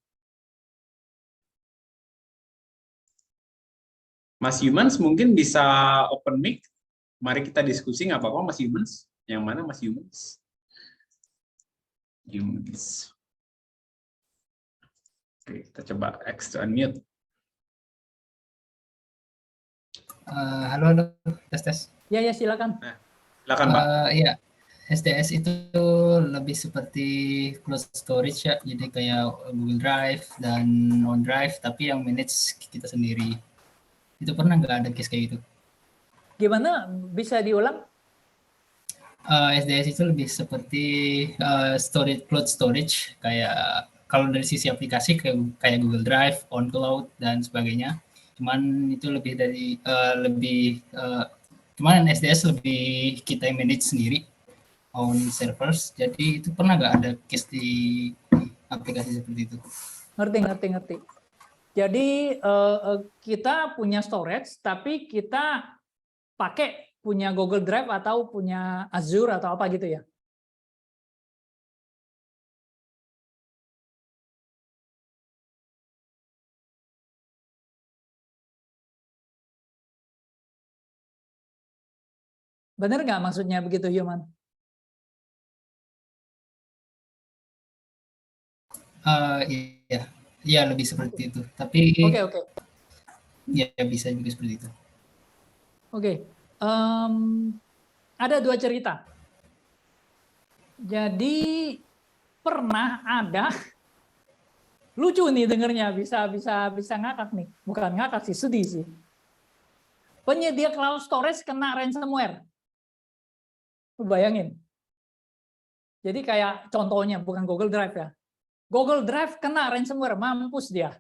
Mas Humans mungkin bisa open mic. Mari kita diskusi, nggak apa-apa Mas Humans. Yang mana Mas Humans? Humans. Oke, kita coba X to unmute. Halo, tes. Ya, silakan. Nah, silakan Pak. Ya, SDS itu lebih seperti cloud storage ya, jadi kayak Google Drive dan OneDrive, tapi yang manage kita sendiri. Itu pernah nggak ada case kayak gitu? Gimana? Bisa diulang? SDS itu lebih seperti storage, cloud storage, kayak kalau dari sisi aplikasi kayak Google Drive, OnCloud dan sebagainya. Cuman itu lebih dari cuman SDS lebih kita yang manage sendiri on servers. Jadi itu pernah nggak ada case di aplikasi seperti itu? Ngerti. Jadi kita punya storage, tapi kita pakai punya Google Drive atau punya Azure atau apa gitu ya? Benar nggak maksudnya begitu, Human? Iya lebih seperti itu. Tapi Oke. Ya bisa juga seperti itu. Oke. Ada 2 cerita. Jadi pernah ada, lucu nih dengernya, bisa ngakak nih. Bukan ngakak sih, sedih sih. Penyedia cloud storage kena ransomware. Bayangin. Jadi kayak contohnya, bukan Google Drive ya. Google Drive kena ransomware, mampus dia.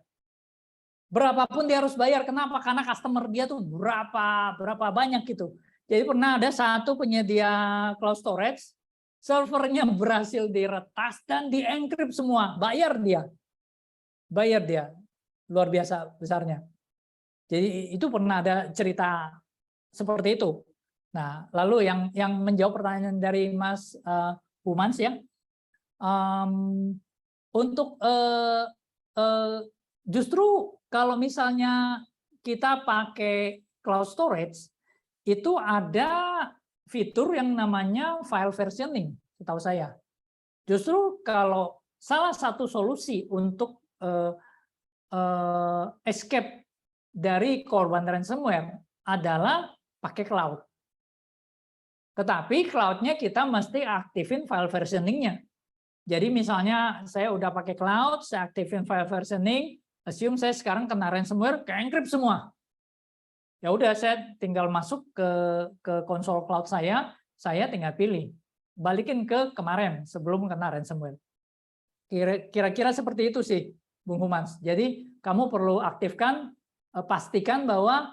Berapapun dia harus bayar. Kenapa? Karena customer dia tuh berapa banyak gitu. Jadi pernah ada satu penyedia cloud storage, servernya berhasil diretas dan di-encrypt semua. Bayar dia. Luar biasa besarnya. Jadi itu pernah ada cerita seperti itu. Nah, lalu yang menjawab pertanyaan dari Mas Humans ya, untuk justru kalau misalnya kita pakai cloud storage, itu ada fitur yang namanya file versioning, setahu saya. Justru kalau salah satu solusi untuk escape dari korban ransomware adalah pakai cloud. Tetapi cloud-nya kita mesti aktifin file versioning-nya. Jadi misalnya saya udah pakai cloud, saya aktifin file versioning, assume saya sekarang kena ransomware, ke-encrypt semua. Ya udah saya tinggal masuk ke konsol cloud saya tinggal pilih. Balikin ke kemarin sebelum kena ransomware. Kira-kira seperti itu sih, Bung Humans. Jadi kamu perlu aktifkan, pastikan bahwa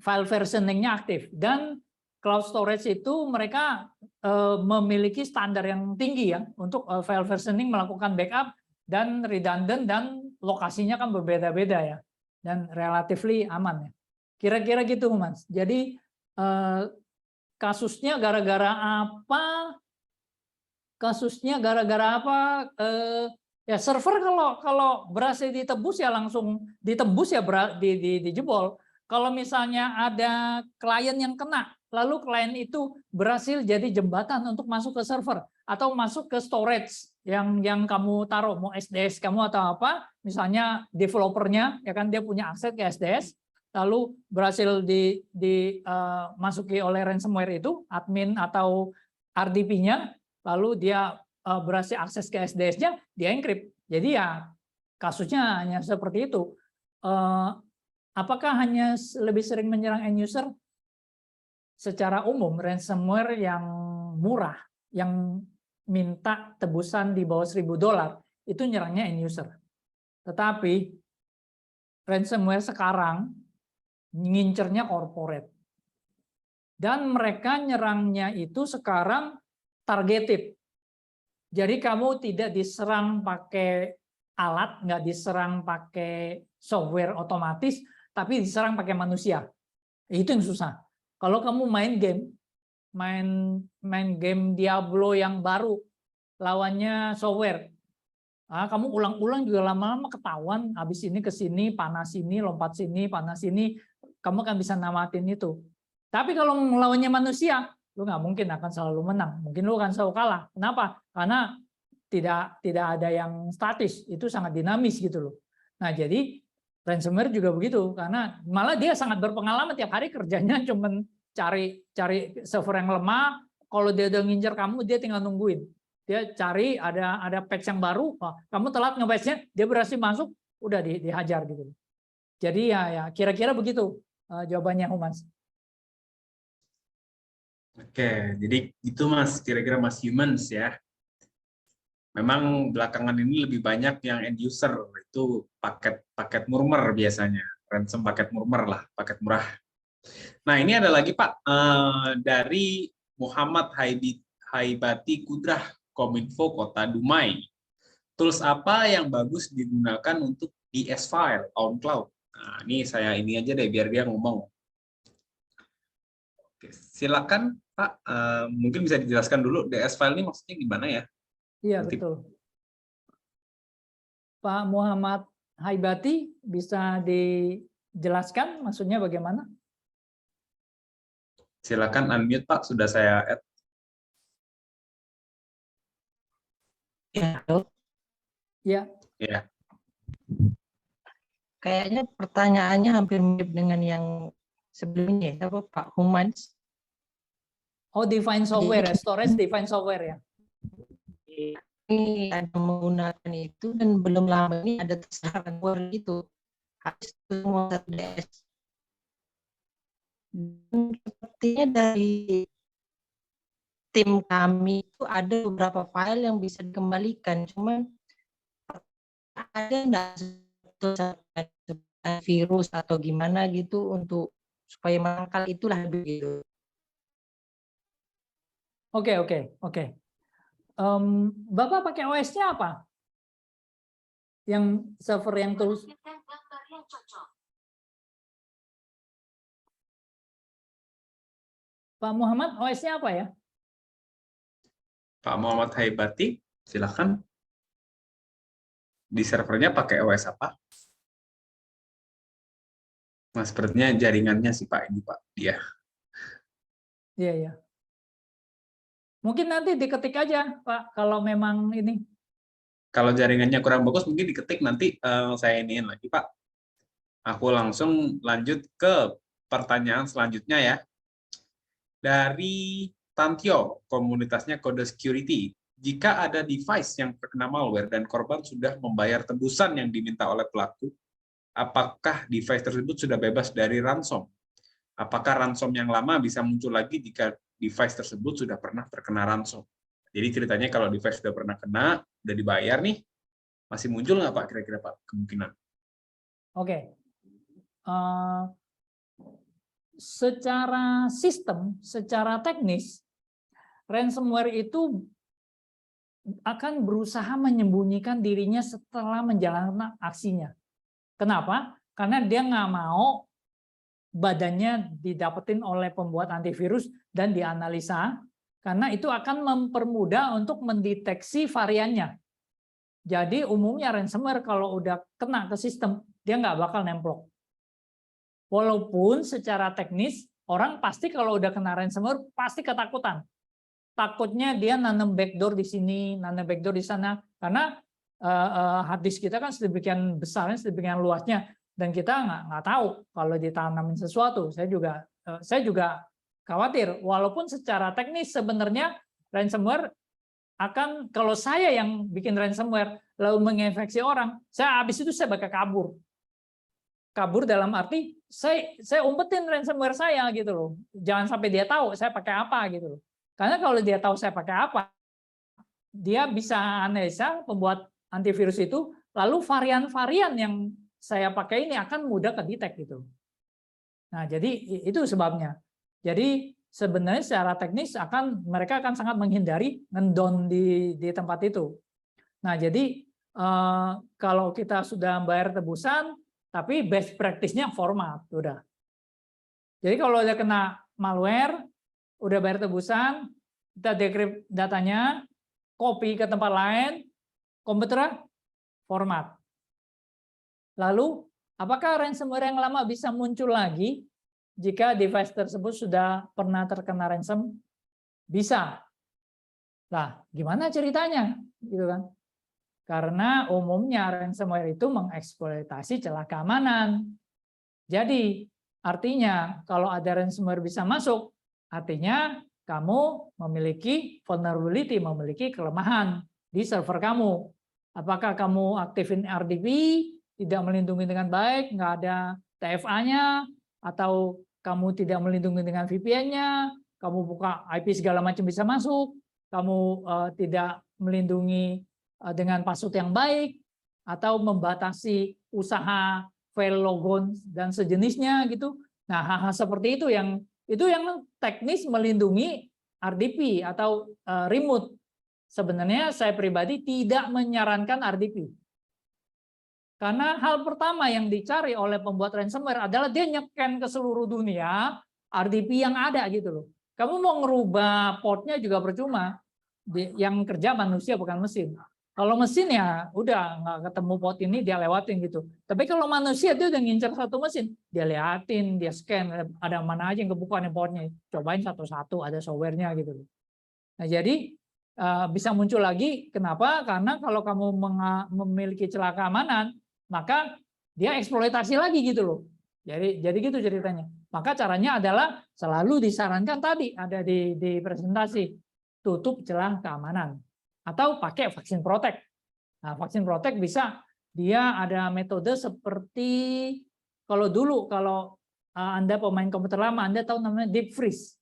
file versioning-nya aktif, dan cloud storage itu mereka memiliki standar yang tinggi ya untuk file versioning, melakukan backup dan redundant, dan lokasinya kan berbeda-beda ya, dan relatively aman ya. Kira-kira gitu Mas. Jadi kasusnya gara-gara apa? Ya server kalau berhasil ditebus ya langsung ditembus ya, dijebol. Kalau misalnya ada klien yang kena, lalu klien itu berhasil jadi jembatan untuk masuk ke server atau masuk ke storage yang kamu taruh, mau SDS kamu atau apa, misalnya developernya ya kan dia punya akses ke SDS, lalu berhasil dimasuki oleh ransomware itu, admin atau RDP-nya, lalu dia berhasil akses ke SDS-nya, dia encrypt. Jadi ya kasusnya hanya seperti itu. Apakah hanya lebih sering menyerang end user? Secara umum, ransomware yang murah, yang minta tebusan di bawah $1.000, itu nyerangnya end user. Tetapi ransomware sekarang ngincernya corporate. Dan mereka nyerangnya itu sekarang targeted. Jadi kamu tidak diserang pakai alat, nggak diserang pakai software otomatis, tapi diserang pakai manusia. Itu yang susah. Kalau kamu main game Diablo yang baru, lawannya software, kamu ulang-ulang juga lama-lama ketahuan, habis ini ke sini, panas sini, lompat sini, panas sini, kamu kan bisa namatin itu. Tapi kalau melawannya manusia, lu nggak mungkin akan selalu menang, mungkin lu akan selalu kalah. Kenapa? Karena tidak ada yang statis, itu sangat dinamis gitu loh. Nah jadi ransomware juga begitu, karena malah dia sangat berpengalaman, tiap hari kerjanya cuman cari server yang lemah. Kalau dia udah ngincer kamu, dia tinggal nungguin. Dia cari ada patch yang baru, kamu telat nge-patch-nya, dia berhasil masuk, udah dihajar gitu. Jadi ya kira-kira begitu jawabannya, Humas. Oke, jadi itu Mas, kira-kira Mas Humans ya. Memang belakangan ini lebih banyak yang end user, itu paket murmur biasanya, ransom paket murmur lah, paket murah. Nah ini ada lagi Pak, dari Muhammad Haibati Kudrah, Kominfo Kota Dumai. Tools apa yang bagus digunakan untuk DS file on cloud? Nah ini saya ini aja deh biar dia ngomong. Oke, silakan Pak, mungkin bisa dijelaskan dulu DS file ini maksudnya gimana ya? Iya betul. Pak Muhammad Haibati bisa dijelaskan maksudnya bagaimana? Silakan unmute Pak, sudah saya add. Ya, halo. Ya. Ya. Kayaknya pertanyaannya hampir mirip dengan yang sebelumnya, apa Pak Humans? Oh, define software, storage define software ya. Ini ada menggunakan itu dan belum lama ini ada terserah Word itu habis semua satu DS. Sepertinya dari tim kami itu ada beberapa file yang bisa dikembalikan, cuman ada nggak virus atau gimana gitu untuk supaya menangkal itulah begitu. Oke. Bapak pakai OS-nya apa? Yang server yang terus. Pak Muhammad, OS-nya apa ya? Pak Muhammad Haibati, silakan. Di servernya pakai OS apa? Nah, sepertinya jaringannya sih Pak, ini Pak, dia. Iya. Mungkin nanti diketik aja, Pak, kalau memang ini. Kalau jaringannya kurang bagus, mungkin diketik nanti saya iniin lagi, Pak. Aku langsung lanjut ke pertanyaan selanjutnya ya. Dari Tantio, komunitasnya Kode Security. Jika ada device yang terkena malware dan korban sudah membayar tebusan yang diminta oleh pelaku, apakah device tersebut sudah bebas dari ransom? Apakah ransom yang lama bisa muncul lagi jika device tersebut sudah pernah terkena ransom? Jadi ceritanya kalau device sudah pernah kena, sudah dibayar nih, masih muncul nggak Pak kira-kira Pak kemungkinan? Oke. Secara sistem, secara teknis, ransomware itu akan berusaha menyembunyikan dirinya setelah menjalankan aksinya. Kenapa? Karena dia nggak mau badannya didapetin oleh pembuat antivirus dan dianalisa, karena itu akan mempermudah untuk mendeteksi variannya. Jadi umumnya ransomware kalau udah kena ke sistem, dia nggak bakal nemplok. Walaupun secara teknis, orang pasti kalau udah kena ransomware, pasti ketakutan. Takutnya dia nanam backdoor di sini, nanam backdoor di sana, karena hard disk kita kan sedemikian besarnya, sedemikian luasnya, Dan kita nggak tahu kalau ditanamin sesuatu. Saya juga khawatir, walaupun secara teknis sebenarnya ransomware akan, kalau saya yang bikin ransomware lalu menginfeksi orang, habis itu saya bakal kabur. Kabur dalam arti saya umpetin ransomware saya gitu loh. Jangan sampai dia tahu saya pakai apa gitu loh. Karena kalau dia tahu saya pakai apa, dia bisa analisa pembuat antivirus itu, lalu varian-varian yang saya pakai ini akan mudah kedetek gitu. Nah, jadi itu sebabnya. Jadi sebenarnya secara teknis mereka akan sangat menghindari ngedown di tempat itu. Nah, jadi kalau kita sudah bayar tebusan, tapi best practice-nya format udah. Jadi kalau udah kena malware, udah bayar tebusan, kita decrypt datanya, copy ke tempat lain, komputer format. Lalu, apakah ransomware yang lama bisa muncul lagi jika device tersebut sudah pernah terkena ransom? Bisa. Lah, gimana ceritanya? Gitu kan? Karena umumnya ransomware itu mengeksploitasi celah keamanan. Jadi, artinya kalau ada ransomware bisa masuk, artinya kamu memiliki vulnerability, memiliki kelemahan di server kamu. Apakah kamu aktifin RDP, tidak melindungi dengan baik, nggak ada TFA-nya, atau kamu tidak melindungi dengan VPN-nya, kamu buka IP segala macam bisa masuk, kamu tidak melindungi dengan password yang baik, atau membatasi usaha file logon dan sejenisnya gitu. Nah, hal-hal seperti itu yang teknis melindungi RDP atau remote. Sebenarnya saya pribadi tidak menyarankan RDP. Karena hal pertama yang dicari oleh pembuat ransomware adalah dia nge-scan ke seluruh dunia RDP yang ada gitu loh. Kamu mau ngerubah portnya juga percuma. Yang kerja manusia bukan mesin. Kalau mesin ya udah nggak ketemu port ini dia lewatin gitu. Tapi kalau manusia dia udah ngincer satu mesin, dia liatin, dia scan ada mana aja yang kebuka nih portnya. Cobain satu-satu, ada softwarenya gitu loh. Nah jadi bisa muncul lagi. Kenapa? Karena kalau kamu memiliki celah keamanan, maka dia eksploitasi lagi gitu loh. Jadi gitu ceritanya. Maka caranya adalah selalu disarankan tadi ada di presentasi, tutup celah keamanan atau pakai vaksin protect. Nah, vaksin protect bisa dia ada metode seperti kalau Anda pemain komputer lama, Anda tahu namanya deep freeze.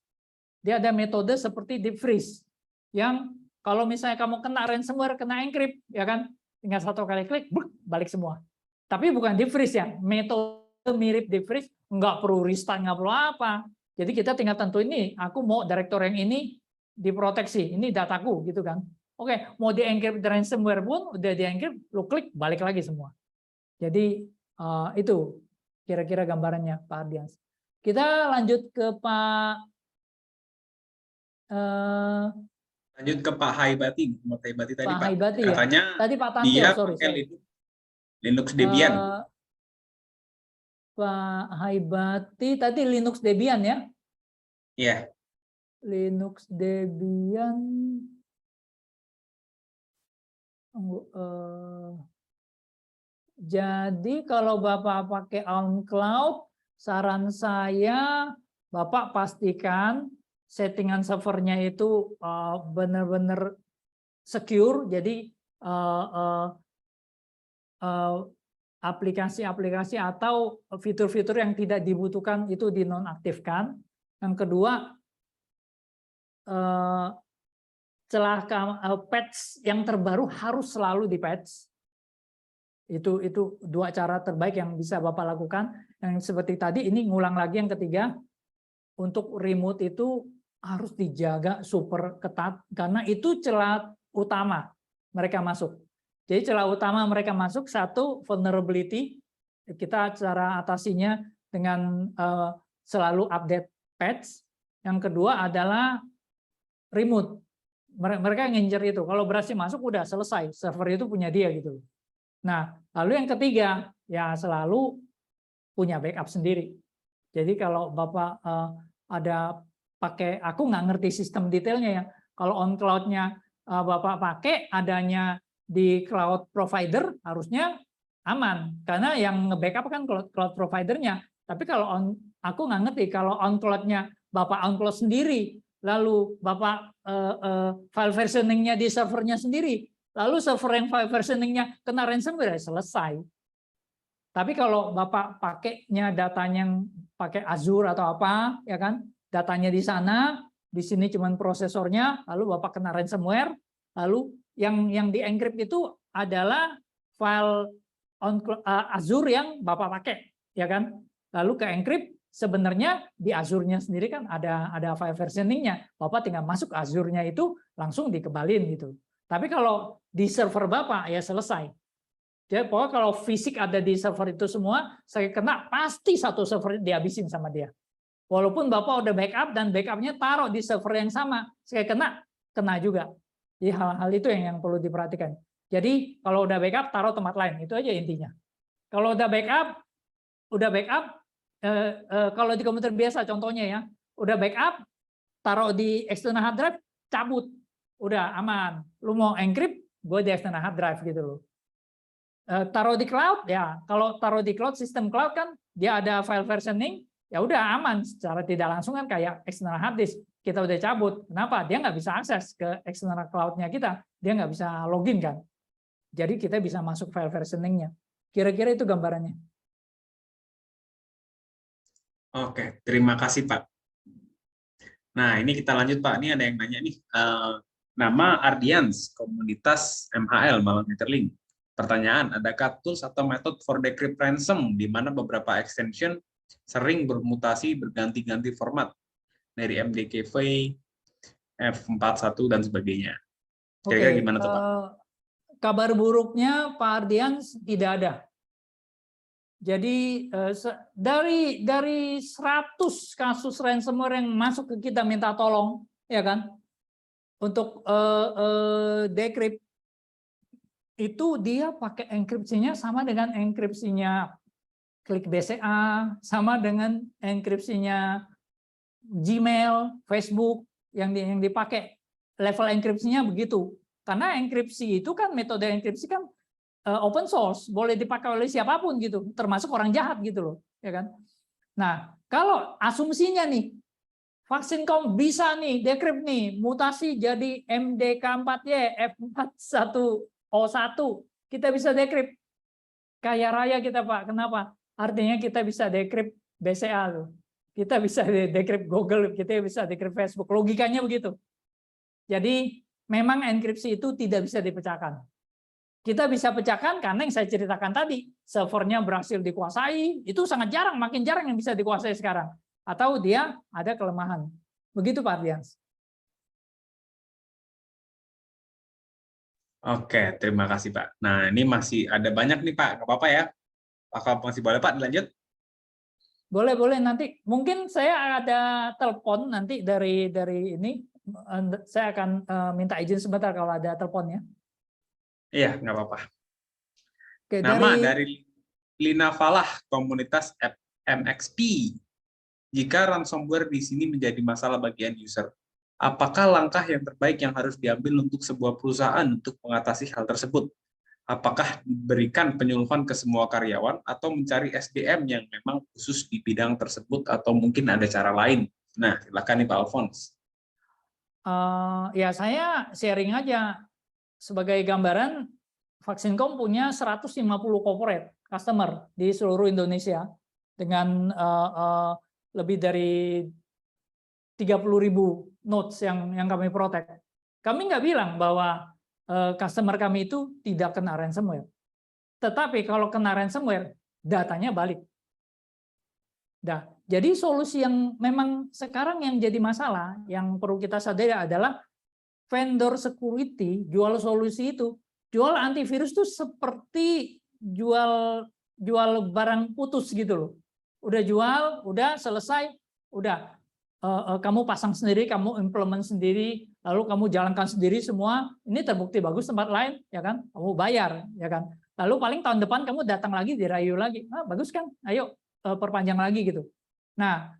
Dia ada metode seperti deep freeze yang kalau misalnya kamu kena ransomware, kena encrypt, ya kan, tinggal satu kali klik, balik semua. Tapi bukan deep freeze ya, metode mirip deep freeze, nggak perlu restart, nggak perlu apa. Jadi kita tinggal tentuin ini, aku mau direktur yang ini diproteksi, ini dataku gitu kan. Oke, mau di-encrypt ransomware pun udah di-encrypt, lu klik balik lagi semua. Jadi itu kira-kira gambarannya Pak Ardians. Kita lanjut ke Pak lanjut ke Pak Haibati. Tadi Pak Pak Haibati katanya ya. Tadi Pak Tantio, dia sorry. Linux Debian. Pak Haibati tadi Linux Debian ya? Iya. Linux Debian. Jadi kalau Bapak pakai OnCloud, saran saya Bapak pastikan settingan servernya itu benar-benar secure. Jadi aplikasi-aplikasi atau fitur-fitur yang tidak dibutuhkan itu dinonaktifkan. Yang kedua, celah patch yang terbaru harus selalu di patch. Itu dua cara terbaik yang bisa Bapak lakukan. Yang seperti tadi ini ngulang lagi yang ketiga, untuk remote itu harus dijaga super ketat karena itu celah utama mereka masuk. Jadi celah utama mereka masuk, satu vulnerability, kita cara atasinya dengan selalu update patch. Yang kedua adalah remote. Mereka ngincer itu. Kalau berhasil masuk udah selesai, server itu punya dia gitu. Nah, lalu yang ketiga ya selalu punya backup sendiri. Jadi kalau Bapak ada pakai, aku nggak ngerti sistem detailnya ya. Kalau on cloud-nya Bapak pakai adanya di cloud provider, harusnya aman karena yang nge-backup kan cloud providernya. Tapi kalau aku nggak ngerti kalau on cloudnya Bapak on cloud sendiri, lalu Bapak file versioningnya di servernya sendiri, lalu server yang file versioningnya kena ransomware, selesai. Tapi kalau Bapak pakainya datanya yang pakai Azure atau apa, ya kan, datanya di sana, di sini cuma prosesornya, lalu Bapak kena ransomware, lalu yang di-encrypt itu adalah file Azure yang Bapak pakai, ya kan, lalu ke-encrypt. Sebenarnya di Azure-nya sendiri kan ada file versioning-nya. Bapak tinggal masuk Azure-nya itu langsung dikebalin gitu. Tapi kalau di server Bapak ya selesai. Jadi pokoknya kalau fisik ada di server itu semua, saya kena pasti satu server dihabisin sama dia. Walaupun Bapak udah backup dan backup-nya taruh di server yang sama, saya kena juga. Jadi hal-hal itu yang perlu diperhatikan. Jadi kalau udah backup taruh tempat lain, itu aja intinya. Kalau udah backup kalau di komputer biasa contohnya ya, udah backup, taruh di external hard drive, cabut, udah aman. Lu mau encrypt, gue di external hard drive gitu loh. Taruh di cloud, ya kalau taruh di cloud, sistem cloud kan dia ada file versioning, ya udah aman. Secara tidak langsung kan kayak external hard disk, kita udah cabut. Kenapa? Dia nggak bisa akses ke external cloud-nya kita, dia nggak bisa login kan. Jadi kita bisa masuk file versioning-nya. Kira-kira itu gambarannya. Oke, terima kasih Pak. Nah, ini kita lanjut Pak. Ini ada yang nanya nih. Nama Ardians, komunitas MHL, Malang Etherlink. Pertanyaan, adakah tools atau metode for decrypt ransom di mana beberapa extension sering bermutasi berganti-ganti format dari MDKV, F41 dan sebagainya? Kira-kira gimana tuh Pak? Kabar buruknya Pak Ardians tidak ada. Jadi dari 100 kasus ransomware yang masuk ke kita minta tolong, ya kan, untuk decrypt, itu dia pakai enkripsinya sama dengan enkripsinya Klik BCA, sama dengan enkripsinya Gmail, Facebook yang dipakai. Level enkripsinya begitu. Karena enkripsi itu kan, metode enkripsi kan open source, boleh dipakai oleh siapapun gitu, termasuk orang jahat gitu loh, ya kan. Nah, kalau asumsinya nih, Vaksin.com bisa nih decrypt nih, mutasi jadi MDK4Y F41O1, kita bisa decrypt. Kaya raya kita Pak, kenapa? Artinya kita bisa decrypt BCA loh. Kita bisa decrypt Google, kita bisa decrypt Facebook. Logikanya begitu. Jadi memang enkripsi itu tidak bisa dipecahkan. Kita bisa pecahkan karena yang saya ceritakan tadi, servernya berhasil dikuasai, itu sangat jarang, makin jarang yang bisa dikuasai sekarang. Atau dia ada kelemahan. Begitu Pak Ardians. Oke, terima kasih Pak. Nah, ini masih ada banyak nih Pak, nggak apa-apa ya? Apa masih boleh Pak, dilanjut? Boleh, nanti. Mungkin saya ada telepon nanti dari ini. Saya akan minta izin sebentar kalau ada teleponnya. Iya, nggak apa-apa. Nama dari Lina Falah, komunitas MXP. Jika ransomware di sini menjadi masalah bagi end user, apakah langkah yang terbaik yang harus diambil untuk sebuah perusahaan untuk mengatasi hal tersebut? Apakah diberikan penyuluhan ke semua karyawan atau mencari SDM yang memang khusus di bidang tersebut atau mungkin ada cara lain? Nah, silakan nih Pak Alphonse. Ya saya sharing aja. Sebagai gambaran, Vaksin.com punya 150 corporate customer di seluruh Indonesia dengan lebih dari 30.000 nodes yang kami protect. Kami nggak bilang bahwa customer kami itu tidak kena ransomware. Tetapi kalau kena ransomware, datanya balik. Nah, jadi solusi yang memang sekarang yang jadi masalah, yang perlu kita sadari adalah vendor security jual solusi itu, jual antivirus itu seperti jual barang putus gitu loh. Udah jual, udah selesai, udah kamu pasang sendiri, kamu implement sendiri, lalu kamu jalankan sendiri semua. Ini terbukti bagus tempat lain, ya kan? Kamu bayar, ya kan? Lalu paling tahun depan kamu datang lagi dirayu lagi, bagus kan? Ayo perpanjang lagi gitu. Nah,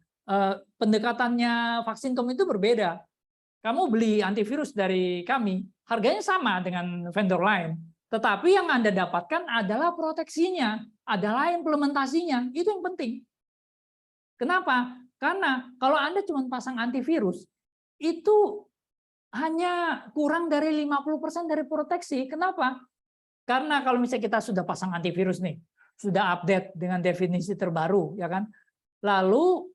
pendekatannya Vaksin.com itu berbeda. Kamu beli antivirus dari kami, harganya sama dengan vendor lain. Tetapi yang Anda dapatkan adalah proteksinya, adalah implementasinya. Itu yang penting. Kenapa? Karena kalau Anda cuma pasang antivirus, itu hanya kurang dari 50% dari proteksi. Kenapa? Karena kalau misalnya kita sudah pasang antivirus nih, sudah update dengan definisi terbaru, ya kan? Lalu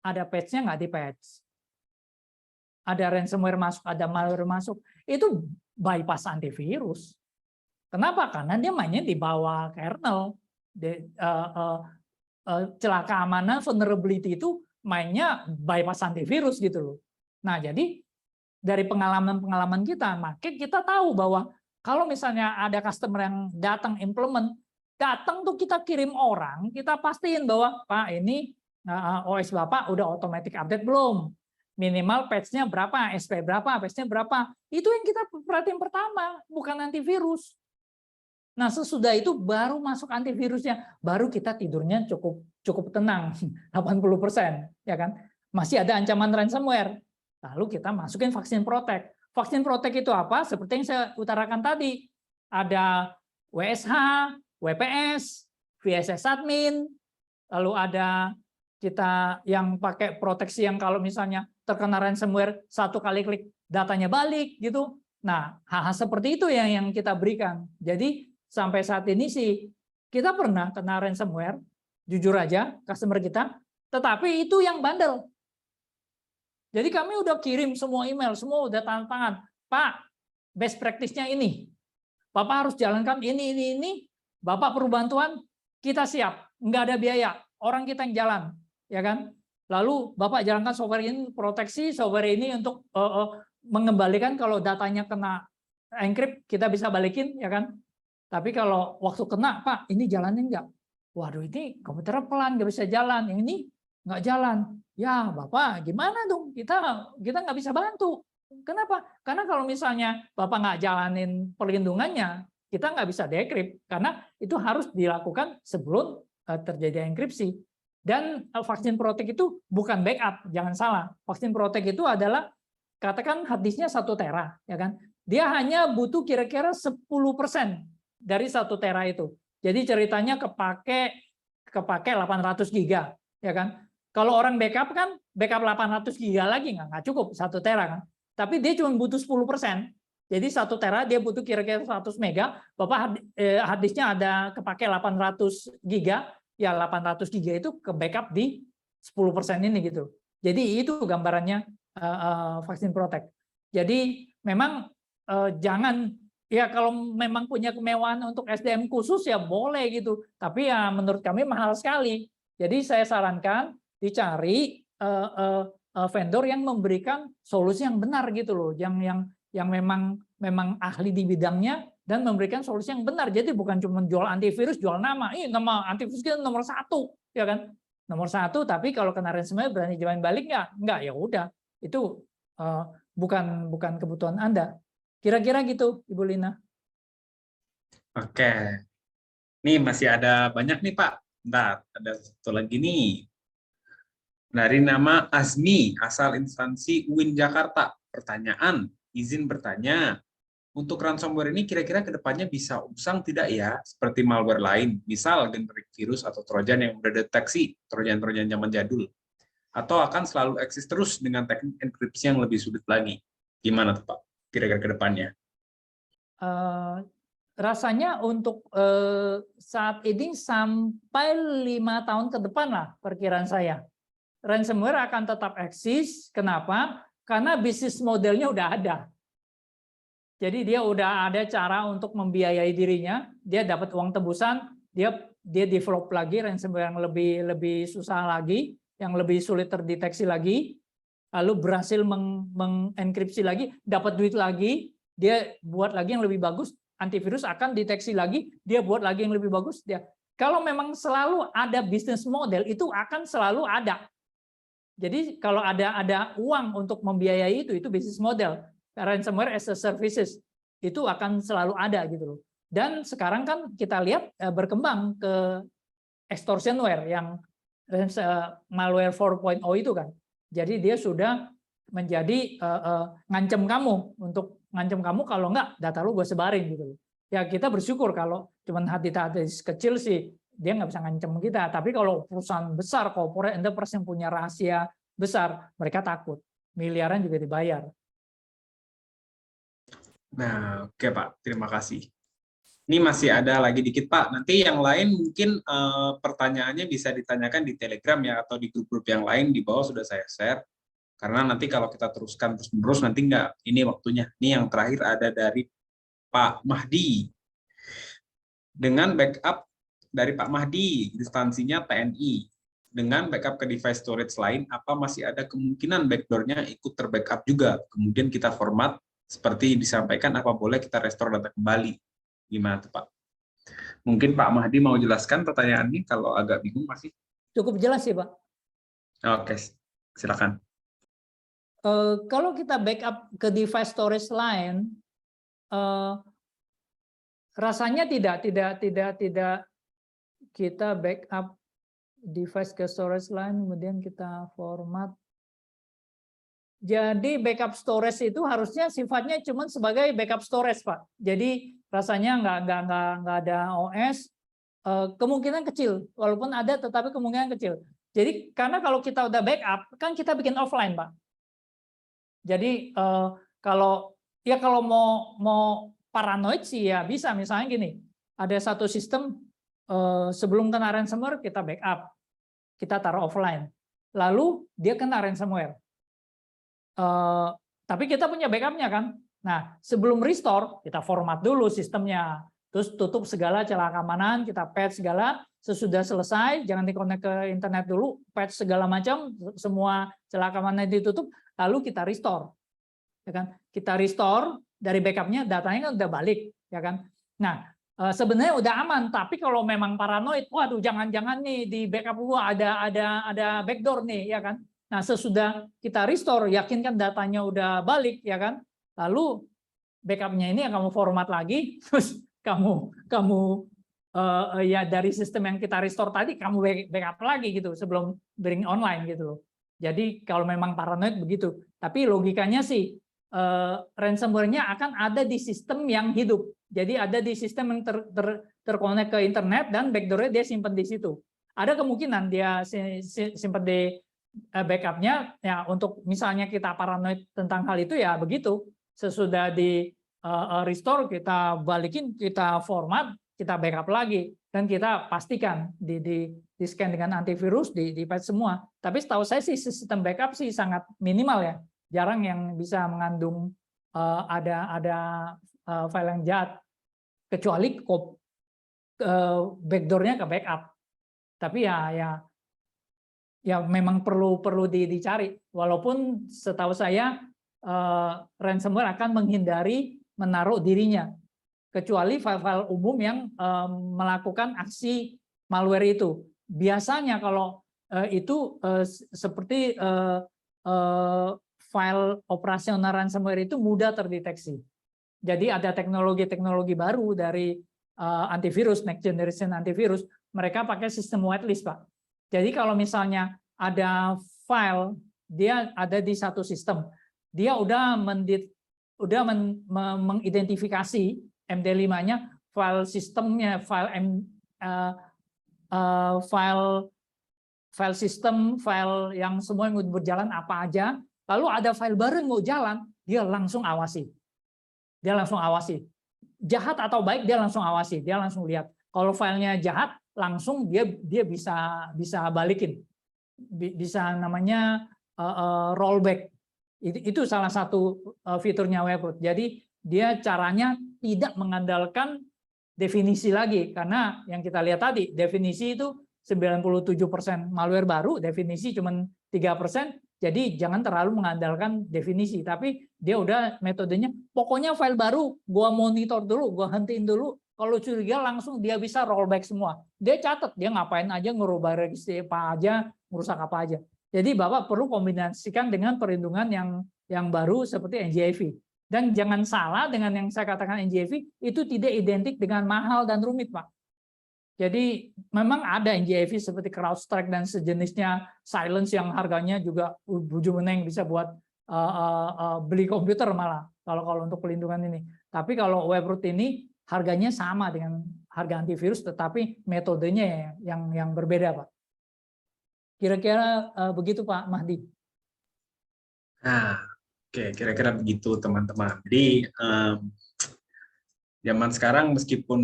ada patch-nya nggak di patch? Ada ransomware masuk, ada malware masuk, itu bypass antivirus. Kenapa? Karena dia mainnya di bawah kernel. Celah keamanan vulnerability itu mainnya bypass antivirus gitu loh. Nah, jadi dari pengalaman-pengalaman kita, maka kita tahu bahwa kalau misalnya ada customer yang datang implement, datang tuh kita kirim orang, kita pastiin bahwa Pak ini OS Bapak udah automatic update belum? Minimal patch-nya berapa, SP berapa, patch-nya berapa. Itu yang kita perhatiin pertama, bukan antivirus. Nah, sesudah itu baru masuk antivirusnya, baru kita tidurnya cukup tenang, 80%, ya kan? Masih ada ancaman ransomware. Lalu kita masukin vaksin Protect. Vaksin Protect itu apa? Seperti yang saya utarakan tadi. Ada WSH, WPS, VSS admin, lalu ada kita yang pakai proteksi yang kalau misalnya terkena ransomware, satu kali klik datanya balik gitu. Nah, hal-hal seperti itu yang kita berikan. Jadi sampai saat ini sih kita pernah kena ransomware, jujur aja customer kita, tetapi itu yang bandel. Jadi kami udah kirim semua email, semua udah tanda tangan. Pak, best practice-nya ini. Bapak harus jalankan ini. Bapak perlu bantuan, kita siap. Nggak ada biaya, orang kita yang jalan, ya kan? Lalu Bapak jalankan software ini, proteksi software ini untuk mengembalikan kalau datanya kena encrypt, kita bisa balikin, ya kan? Tapi kalau waktu kena, Pak, ini jalanin nggak? Waduh, ini komputernya pelan, nggak bisa jalan. Yang ini nggak jalan. Ya, Bapak, gimana dong? Kita nggak bisa bantu. Kenapa? Karena kalau misalnya Bapak nggak jalanin perlindungannya, kita nggak bisa decrypt. Karena itu harus dilakukan sebelum terjadi enkripsi. Dan vaksin Protect itu bukan backup, jangan salah. Vaksin Protect itu adalah, katakan hard disknya 1 tera, ya kan? Dia hanya butuh kira-kira 10% dari 1 tera itu. Jadi ceritanya kepake 800 giga, ya kan? Kalau orang backup kan backup 800 giga lagi nggak cukup 1 tera kan. Tapi dia cuma butuh 10%. Jadi 1 tera dia butuh kira-kira 100 mega. Bapak hard disknya ada kepake 800 giga, ya 800 giga itu ke backup di 10% ini gitu. Jadi itu gambarannya vaksin Protect. Jadi memang jangan, ya kalau memang punya kemewahan untuk SDM khusus ya boleh gitu. Tapi ya menurut kami mahal sekali. Jadi saya sarankan dicari vendor yang memberikan solusi yang benar gitu loh, yang memang ahli di bidangnya dan memberikan solusi yang benar. Jadi bukan cuma jual antivirus, jual nama. Nama antivirus kita nomor 1, ya kan? Nomor 1, tapi kalau kena ransomware berani jalan balik nggak? Nggak, ya udah. Itu bukan kebutuhan Anda. Kira-kira gitu, Ibu Lina. Oke. Nih masih ada banyak nih, Pak. Bentar, ada satu lagi nih. Dari nama Azmi, asal instansi UIN Jakarta. Pertanyaan, izin bertanya, untuk ransomware ini kira-kira ke depannya bisa usang tidak ya, seperti malware lain, misal generik virus atau trojan yang sudah deteksi, trojan-trojan zaman jadul, atau akan selalu eksis terus dengan teknik enkripsi yang lebih sulit lagi? Gimana tuh, Pak, kira-kira ke depannya? Rasanya untuk saat ini sampai 5 tahun ke depan lah perkiraan saya. Ransomware akan tetap eksis. Kenapa? Karena bisnis modelnya udah ada. Jadi dia udah ada cara untuk membiayai dirinya. Dia dapat uang tebusan. Dia develop lagi ransomware yang lebih susah lagi, yang lebih sulit terdeteksi lagi. Lalu berhasil mengenkripsi lagi, dapat duit lagi. Dia buat lagi yang lebih bagus. Antivirus akan deteksi lagi. Dia buat lagi yang lebih bagus. Kalau memang selalu ada bisnis model, itu akan selalu ada. Jadi kalau ada uang untuk membiayai itu bisnis model. Ransomware as a services itu akan selalu ada gitu loh. Dan sekarang kan kita lihat berkembang ke extortionware yang malware 4.0 itu kan. Jadi dia sudah menjadi ngancem kamu, untuk ngancem kamu kalau enggak data lu gue sebarin gitu loh. ya kita bersyukur kalau cuman hati-hati kecil sih dia nggak bisa ngancem kita. Tapi kalau perusahaan besar, corporate enterprise yang punya rahasia besar, mereka takut. Miliaran juga dibayar. Nah, oke Pak, terima kasih. Ini masih ada lagi dikit Pak. Nanti yang lain mungkin pertanyaannya bisa ditanyakan di Telegram ya, atau di grup-grup yang lain di bawah sudah saya share. Karena nanti kalau kita teruskan terus-menerus nanti nggak, ini waktunya. Ini yang terakhir ada dari Pak Mahdi. Dengan backup dari Pak Mahdi, instansinya TNI. Dengan backup ke device storage lain, apa masih ada kemungkinan backdoor-nya ikut terbackup juga? Kemudian kita format seperti disampaikan, apa boleh kita restore data kembali? Gimana tuh Pak? Mungkin Pak Mahdi mau jelaskan pertanyaannya, kalau agak bingung masih. Cukup jelas sih Pak. Oke, silakan. Kalau kita backup ke device storage lain, rasanya tidak kita backup device ke storage lain, kemudian kita format. Jadi backup storage itu harusnya sifatnya cuma sebagai backup storage Pak. Jadi rasanya nggak ada OS, kemungkinan kecil, walaupun ada tetapi kemungkinan kecil. Jadi karena kalau kita udah backup kan kita bikin offline Pak. Jadi kalau mau paranoid sih ya bisa, misalnya gini, ada satu sistem sebelum kena ransomware kita backup, kita taruh offline, lalu dia kena ransomware. Tapi kita punya backupnya kan. Nah, sebelum restore kita format dulu sistemnya, terus tutup segala celah keamanan, kita patch segala. Sesudah selesai, jangan dikonek ke internet dulu, patch segala macam, semua celah keamanan ditutup, lalu kita restore, ya kan? Kita restore dari backupnya, datanya kan udah balik, ya kan? Nah, sebenarnya udah aman, tapi kalau memang paranoid, waduh jangan-jangan nih di backup gua ada backdoor nih, ya kan? Nah, sesudah kita restore, yakinkan datanya udah balik, ya kan? Lalu backupnya ini kamu format lagi, terus kamu ya dari sistem yang kita restore tadi kamu backup lagi gitu sebelum bring online gitu loh. Jadi kalau memang paranoid begitu. Tapi logikanya sih ransomware-nya akan ada di sistem yang hidup. Jadi ada di sistem yang terkonek ke internet dan backdoor-nya dia simpan di situ. Ada kemungkinan dia simpan di backupnya ya, untuk misalnya kita paranoid tentang hal itu ya begitu, sesudah di restore kita balikin, kita format, kita backup lagi, dan kita pastikan di scan dengan antivirus, di patch semua. Tapi setahu saya sih sistem backup sih sangat minimal ya, jarang yang bisa mengandung ada file yang jahat, kecuali backdoor-nya ke backup. Tapi ya memang perlu dicari. Walaupun setahu saya ransomware akan menghindari menaruh dirinya, kecuali file-file umum yang melakukan aksi malware itu. Biasanya kalau itu seperti file operasional ransomware itu mudah terdeteksi. Jadi ada teknologi-teknologi baru dari antivirus, next generation antivirus, mereka pakai sistem whitelist, Pak. Jadi kalau misalnya ada file, dia ada di satu sistem, dia udah mengidentifikasi MD5-nya, file sistemnya, file sistem, file yang semua yang berjalan apa aja, lalu ada file baru yang mau jalan, dia langsung awasi. Jahat atau baik dia langsung awasi, dia langsung lihat. Kalau filenya jahat, langsung dia bisa balikin, bisa namanya rollback. Itu salah satu fiturnya Webroot. Jadi dia caranya tidak mengandalkan definisi lagi, karena yang kita lihat tadi definisi itu 97% malware baru, definisi cuma 3%. Jadi jangan terlalu mengandalkan definisi, tapi dia udah metodenya, pokoknya file baru gua monitor dulu, gua hentiin dulu. Kalau curiga langsung dia bisa rollback semua. Dia catat dia ngapain aja, ngerubah registrasi apa aja, merusak apa aja. Jadi Bapak perlu kombinasikan dengan perlindungan yang baru seperti NGIV. Dan jangan salah dengan yang saya katakan NGIV, itu tidak identik dengan mahal dan rumit, Pak. Jadi memang ada NGIV seperti CrowdStrike dan sejenisnya, Silence yang harganya juga ujung-ujung bisa buat beli komputer malah kalau untuk pelindungan ini. Tapi kalau Webroot ini harganya sama dengan harga antivirus, tetapi metodenya yang berbeda, Pak. Kira-kira begitu, Pak Mahdi. Nah, oke, kira-kira begitu teman-teman. Jadi zaman sekarang meskipun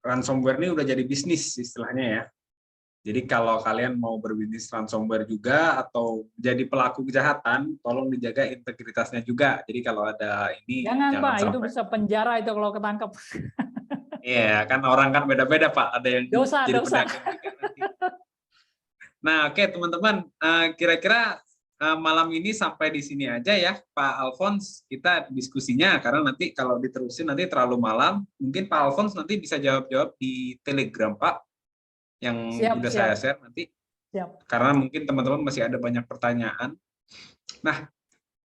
ransomware ini udah jadi bisnis istilahnya ya. Jadi kalau kalian mau berbisnis ransomware juga atau jadi pelaku kejahatan, tolong dijaga integritasnya juga. Jadi kalau ada ini Jangan Pak, itu sampai. bisa penjara itu kalau ketangkap. Iya, kan orang kan beda-beda Pak. Ada yang Dosa, jadi dosa. pedagang juga nanti. Nah, oke teman-teman, kira-kira malam ini sampai di sini aja ya, Pak Alphonse. Kita diskusinya karena nanti kalau diterusin nanti terlalu malam. Mungkin Pak Alphonse nanti bisa jawab-jawab di Telegram Pak, yang udah saya share nanti. Siap. Karena mungkin teman-teman masih ada banyak pertanyaan. Nah,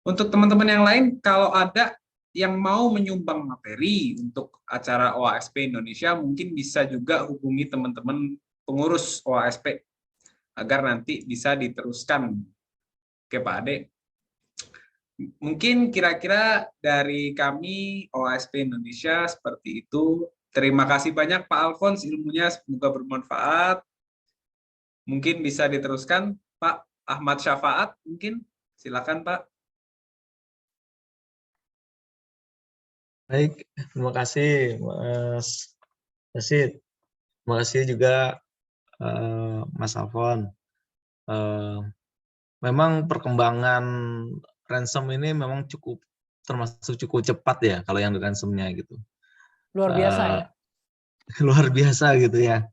untuk teman-teman yang lain, kalau ada yang mau menyumbang materi untuk acara OASP Indonesia, mungkin bisa juga hubungi teman-teman pengurus OASP agar nanti bisa diteruskan. Oke Pak Ade. Mungkin kira-kira dari kami OASP Indonesia seperti itu. Terima kasih banyak Pak Alphonse, ilmunya semoga bermanfaat. Mungkin bisa diteruskan Pak Ahmad Syafaat, mungkin silakan Pak. Baik, terima kasih Mas Rashid. Terima kasih juga Mas Alphonse. Memang perkembangan ransom ini memang termasuk cukup cepat ya kalau yang di ransomnya gitu. Luar biasa ya. Luar biasa gitu ya.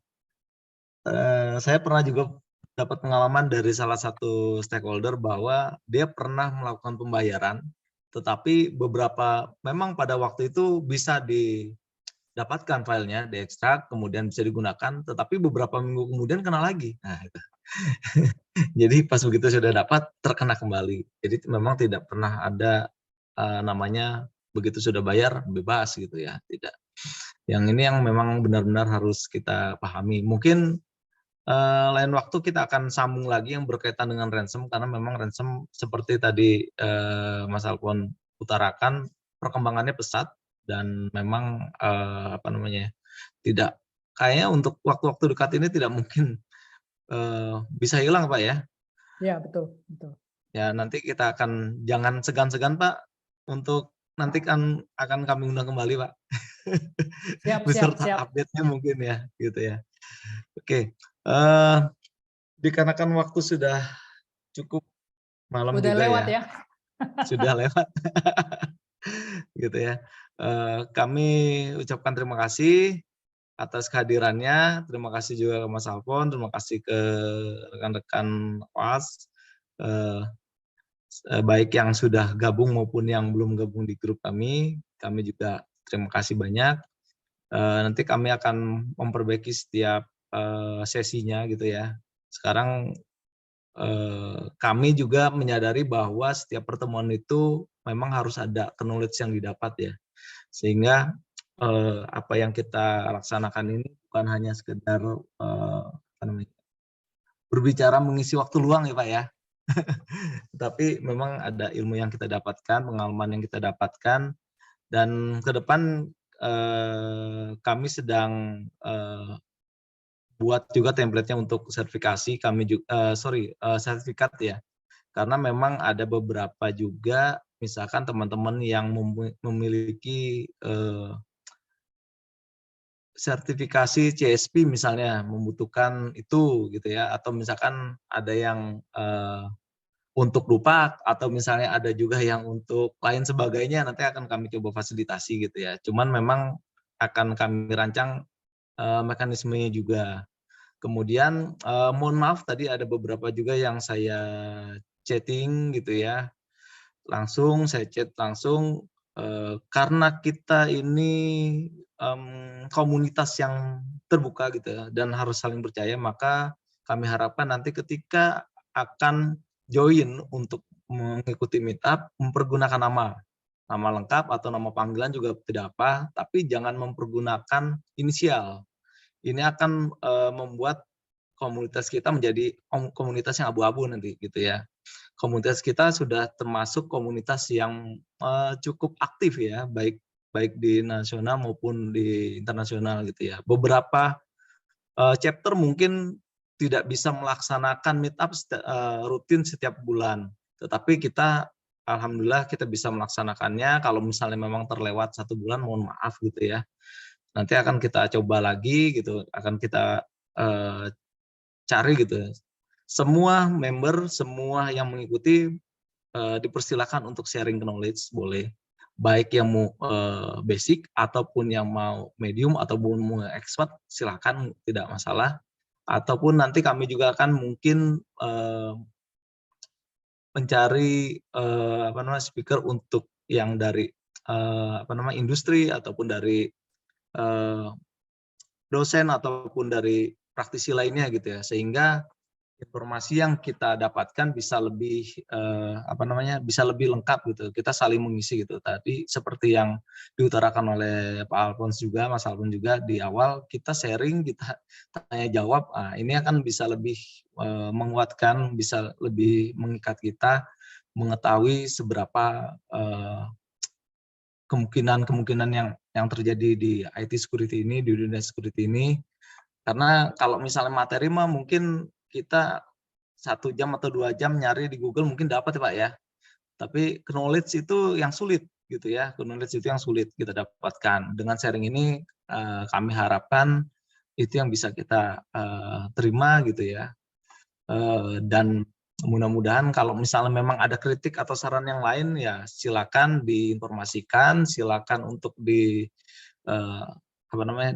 Saya pernah juga dapat pengalaman dari salah satu stakeholder bahwa dia pernah melakukan pembayaran, tetapi memang pada waktu itu bisa didapatkan filenya, diekstrak, kemudian bisa digunakan, tetapi beberapa minggu kemudian kena lagi. Nah, itu. Jadi pas begitu sudah dapat, terkena kembali. Jadi memang tidak pernah ada namanya begitu sudah bayar bebas gitu ya, tidak. Yang ini yang memang benar-benar harus kita pahami. Mungkin lain waktu kita akan sambung lagi yang berkaitan dengan ransom, karena memang ransom seperti tadi Mas Alphonse utarakan, perkembangannya pesat dan memang tidak, kayaknya untuk waktu-waktu dekat ini tidak mungkin bisa hilang Pak ya. Ya betul. Ya nanti kita akan, jangan segan-segan Pak untuk nanti kan akan kami undang kembali Pak. Beserta update-nya mungkin ya gitu ya. Oke. Dikarenakan waktu sudah cukup malam udah juga lewat ya. Sudah lewat. Gitu ya. Kami ucapkan terima kasih atas kehadirannya. Terima kasih juga ke Mas Alphonse, terima kasih ke rekan-rekan OAS, baik yang sudah gabung maupun yang belum gabung di grup kami. Kami juga terima kasih banyak. Nanti kami akan memperbaiki setiap sesinya gitu ya. Sekarang kami juga menyadari bahwa setiap pertemuan itu memang harus ada knowledge yang didapat ya. Sehingga apa yang kita laksanakan ini bukan hanya sekedar berbicara mengisi waktu luang ya Pak ya. Tapi memang ada ilmu yang kita dapatkan, pengalaman yang kita dapatkan, dan ke depan kami sedang buat juga template-nya untuk sertifikasi. Kami juga sertifikat ya, karena memang ada beberapa juga misalkan teman-teman yang memiliki sertifikasi CSP misalnya membutuhkan itu gitu ya, atau misalkan ada yang untuk lupa, atau misalnya ada juga yang untuk lain sebagainya, nanti akan kami coba fasilitasi gitu ya. Cuman memang akan kami rancang mekanismenya juga. Kemudian mohon maaf tadi ada beberapa juga yang saya chatting gitu ya, saya chat langsung karena kita ini komunitas yang terbuka gitu ya, dan harus saling percaya, maka kami harapkan nanti ketika akan join untuk mengikuti meetup, mempergunakan nama lengkap atau nama panggilan juga tidak apa, tapi jangan mempergunakan inisial. Ini akan membuat komunitas kita menjadi komunitas yang abu-abu nanti gitu ya. Komunitas kita sudah termasuk komunitas yang cukup aktif ya, baik baik di nasional maupun di internasional gitu ya. Beberapa chapter mungkin tidak bisa melaksanakan meetup rutin setiap bulan, tetapi kita alhamdulillah kita bisa melaksanakannya. Kalau misalnya memang terlewat 1 bulan, mohon maaf gitu ya. Nanti akan kita coba lagi gitu, akan kita cari gitu. Semua member, semua yang mengikuti dipersilakan untuk sharing knowledge, boleh. Baik yang mau basic ataupun yang mau medium ataupun mau expert, silakan, tidak masalah. Ataupun nanti kami juga akan mungkin mencari speaker untuk yang dari industri ataupun dari dosen ataupun dari praktisi lainnya gitu ya, sehingga informasi yang kita dapatkan bisa lebih bisa lebih lengkap gitu. Kita saling mengisi gitu. Tadi seperti yang diutarakan oleh Pak Alphonse juga, Mas Alphonse juga di awal, kita sharing, kita tanya jawab. Nah, ini akan bisa lebih menguatkan, bisa lebih mengikat kita, mengetahui seberapa kemungkinan-kemungkinan yang terjadi di IT security ini, di dunia security ini. Karena kalau misalnya materi mah mungkin kita 1 jam atau 2 jam nyari di Google mungkin dapat ya Pak ya. Tapi knowledge itu yang sulit gitu ya. Knowledge itu yang sulit kita dapatkan. Dengan sharing ini kami harapkan itu yang bisa kita terima gitu ya. Dan mudah-mudahan kalau misalnya memang ada kritik atau saran yang lain ya silakan diinformasikan, silakan untuk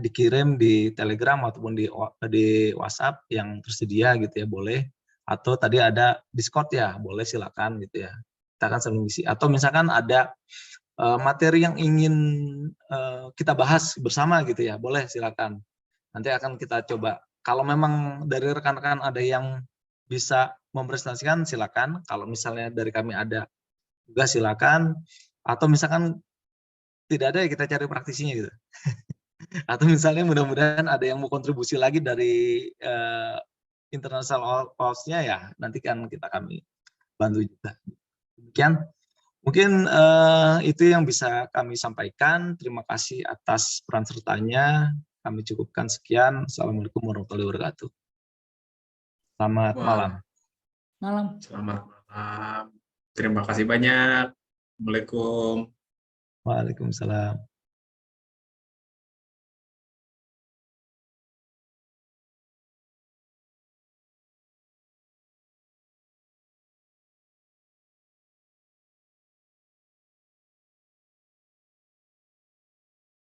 dikirim di Telegram ataupun di WhatsApp yang tersedia gitu ya, boleh. Atau tadi ada Discord ya, boleh, silakan gitu ya. Kita akan saling isi. Atau misalkan ada materi yang ingin kita bahas bersama gitu ya, boleh, silakan. Nanti akan kita coba. Kalau memang dari rekan-rekan ada yang bisa mempresentasikan, silakan. Kalau misalnya dari kami ada juga silakan. Atau misalkan tidak ada ya kita cari praktisinya gitu. Atau misalnya mudah-mudahan ada yang mau kontribusi lagi dari international house-nya ya, nanti kan kami bantu juga. Demikian, mungkin itu yang bisa kami sampaikan. Terima kasih atas peran sertanya. Kami cukupkan sekian. Assalamualaikum warahmatullahi wabarakatuh. Selamat malam. Malam. Selamat malam. Terima kasih banyak. Assalamualaikum. Waalaikumsalam.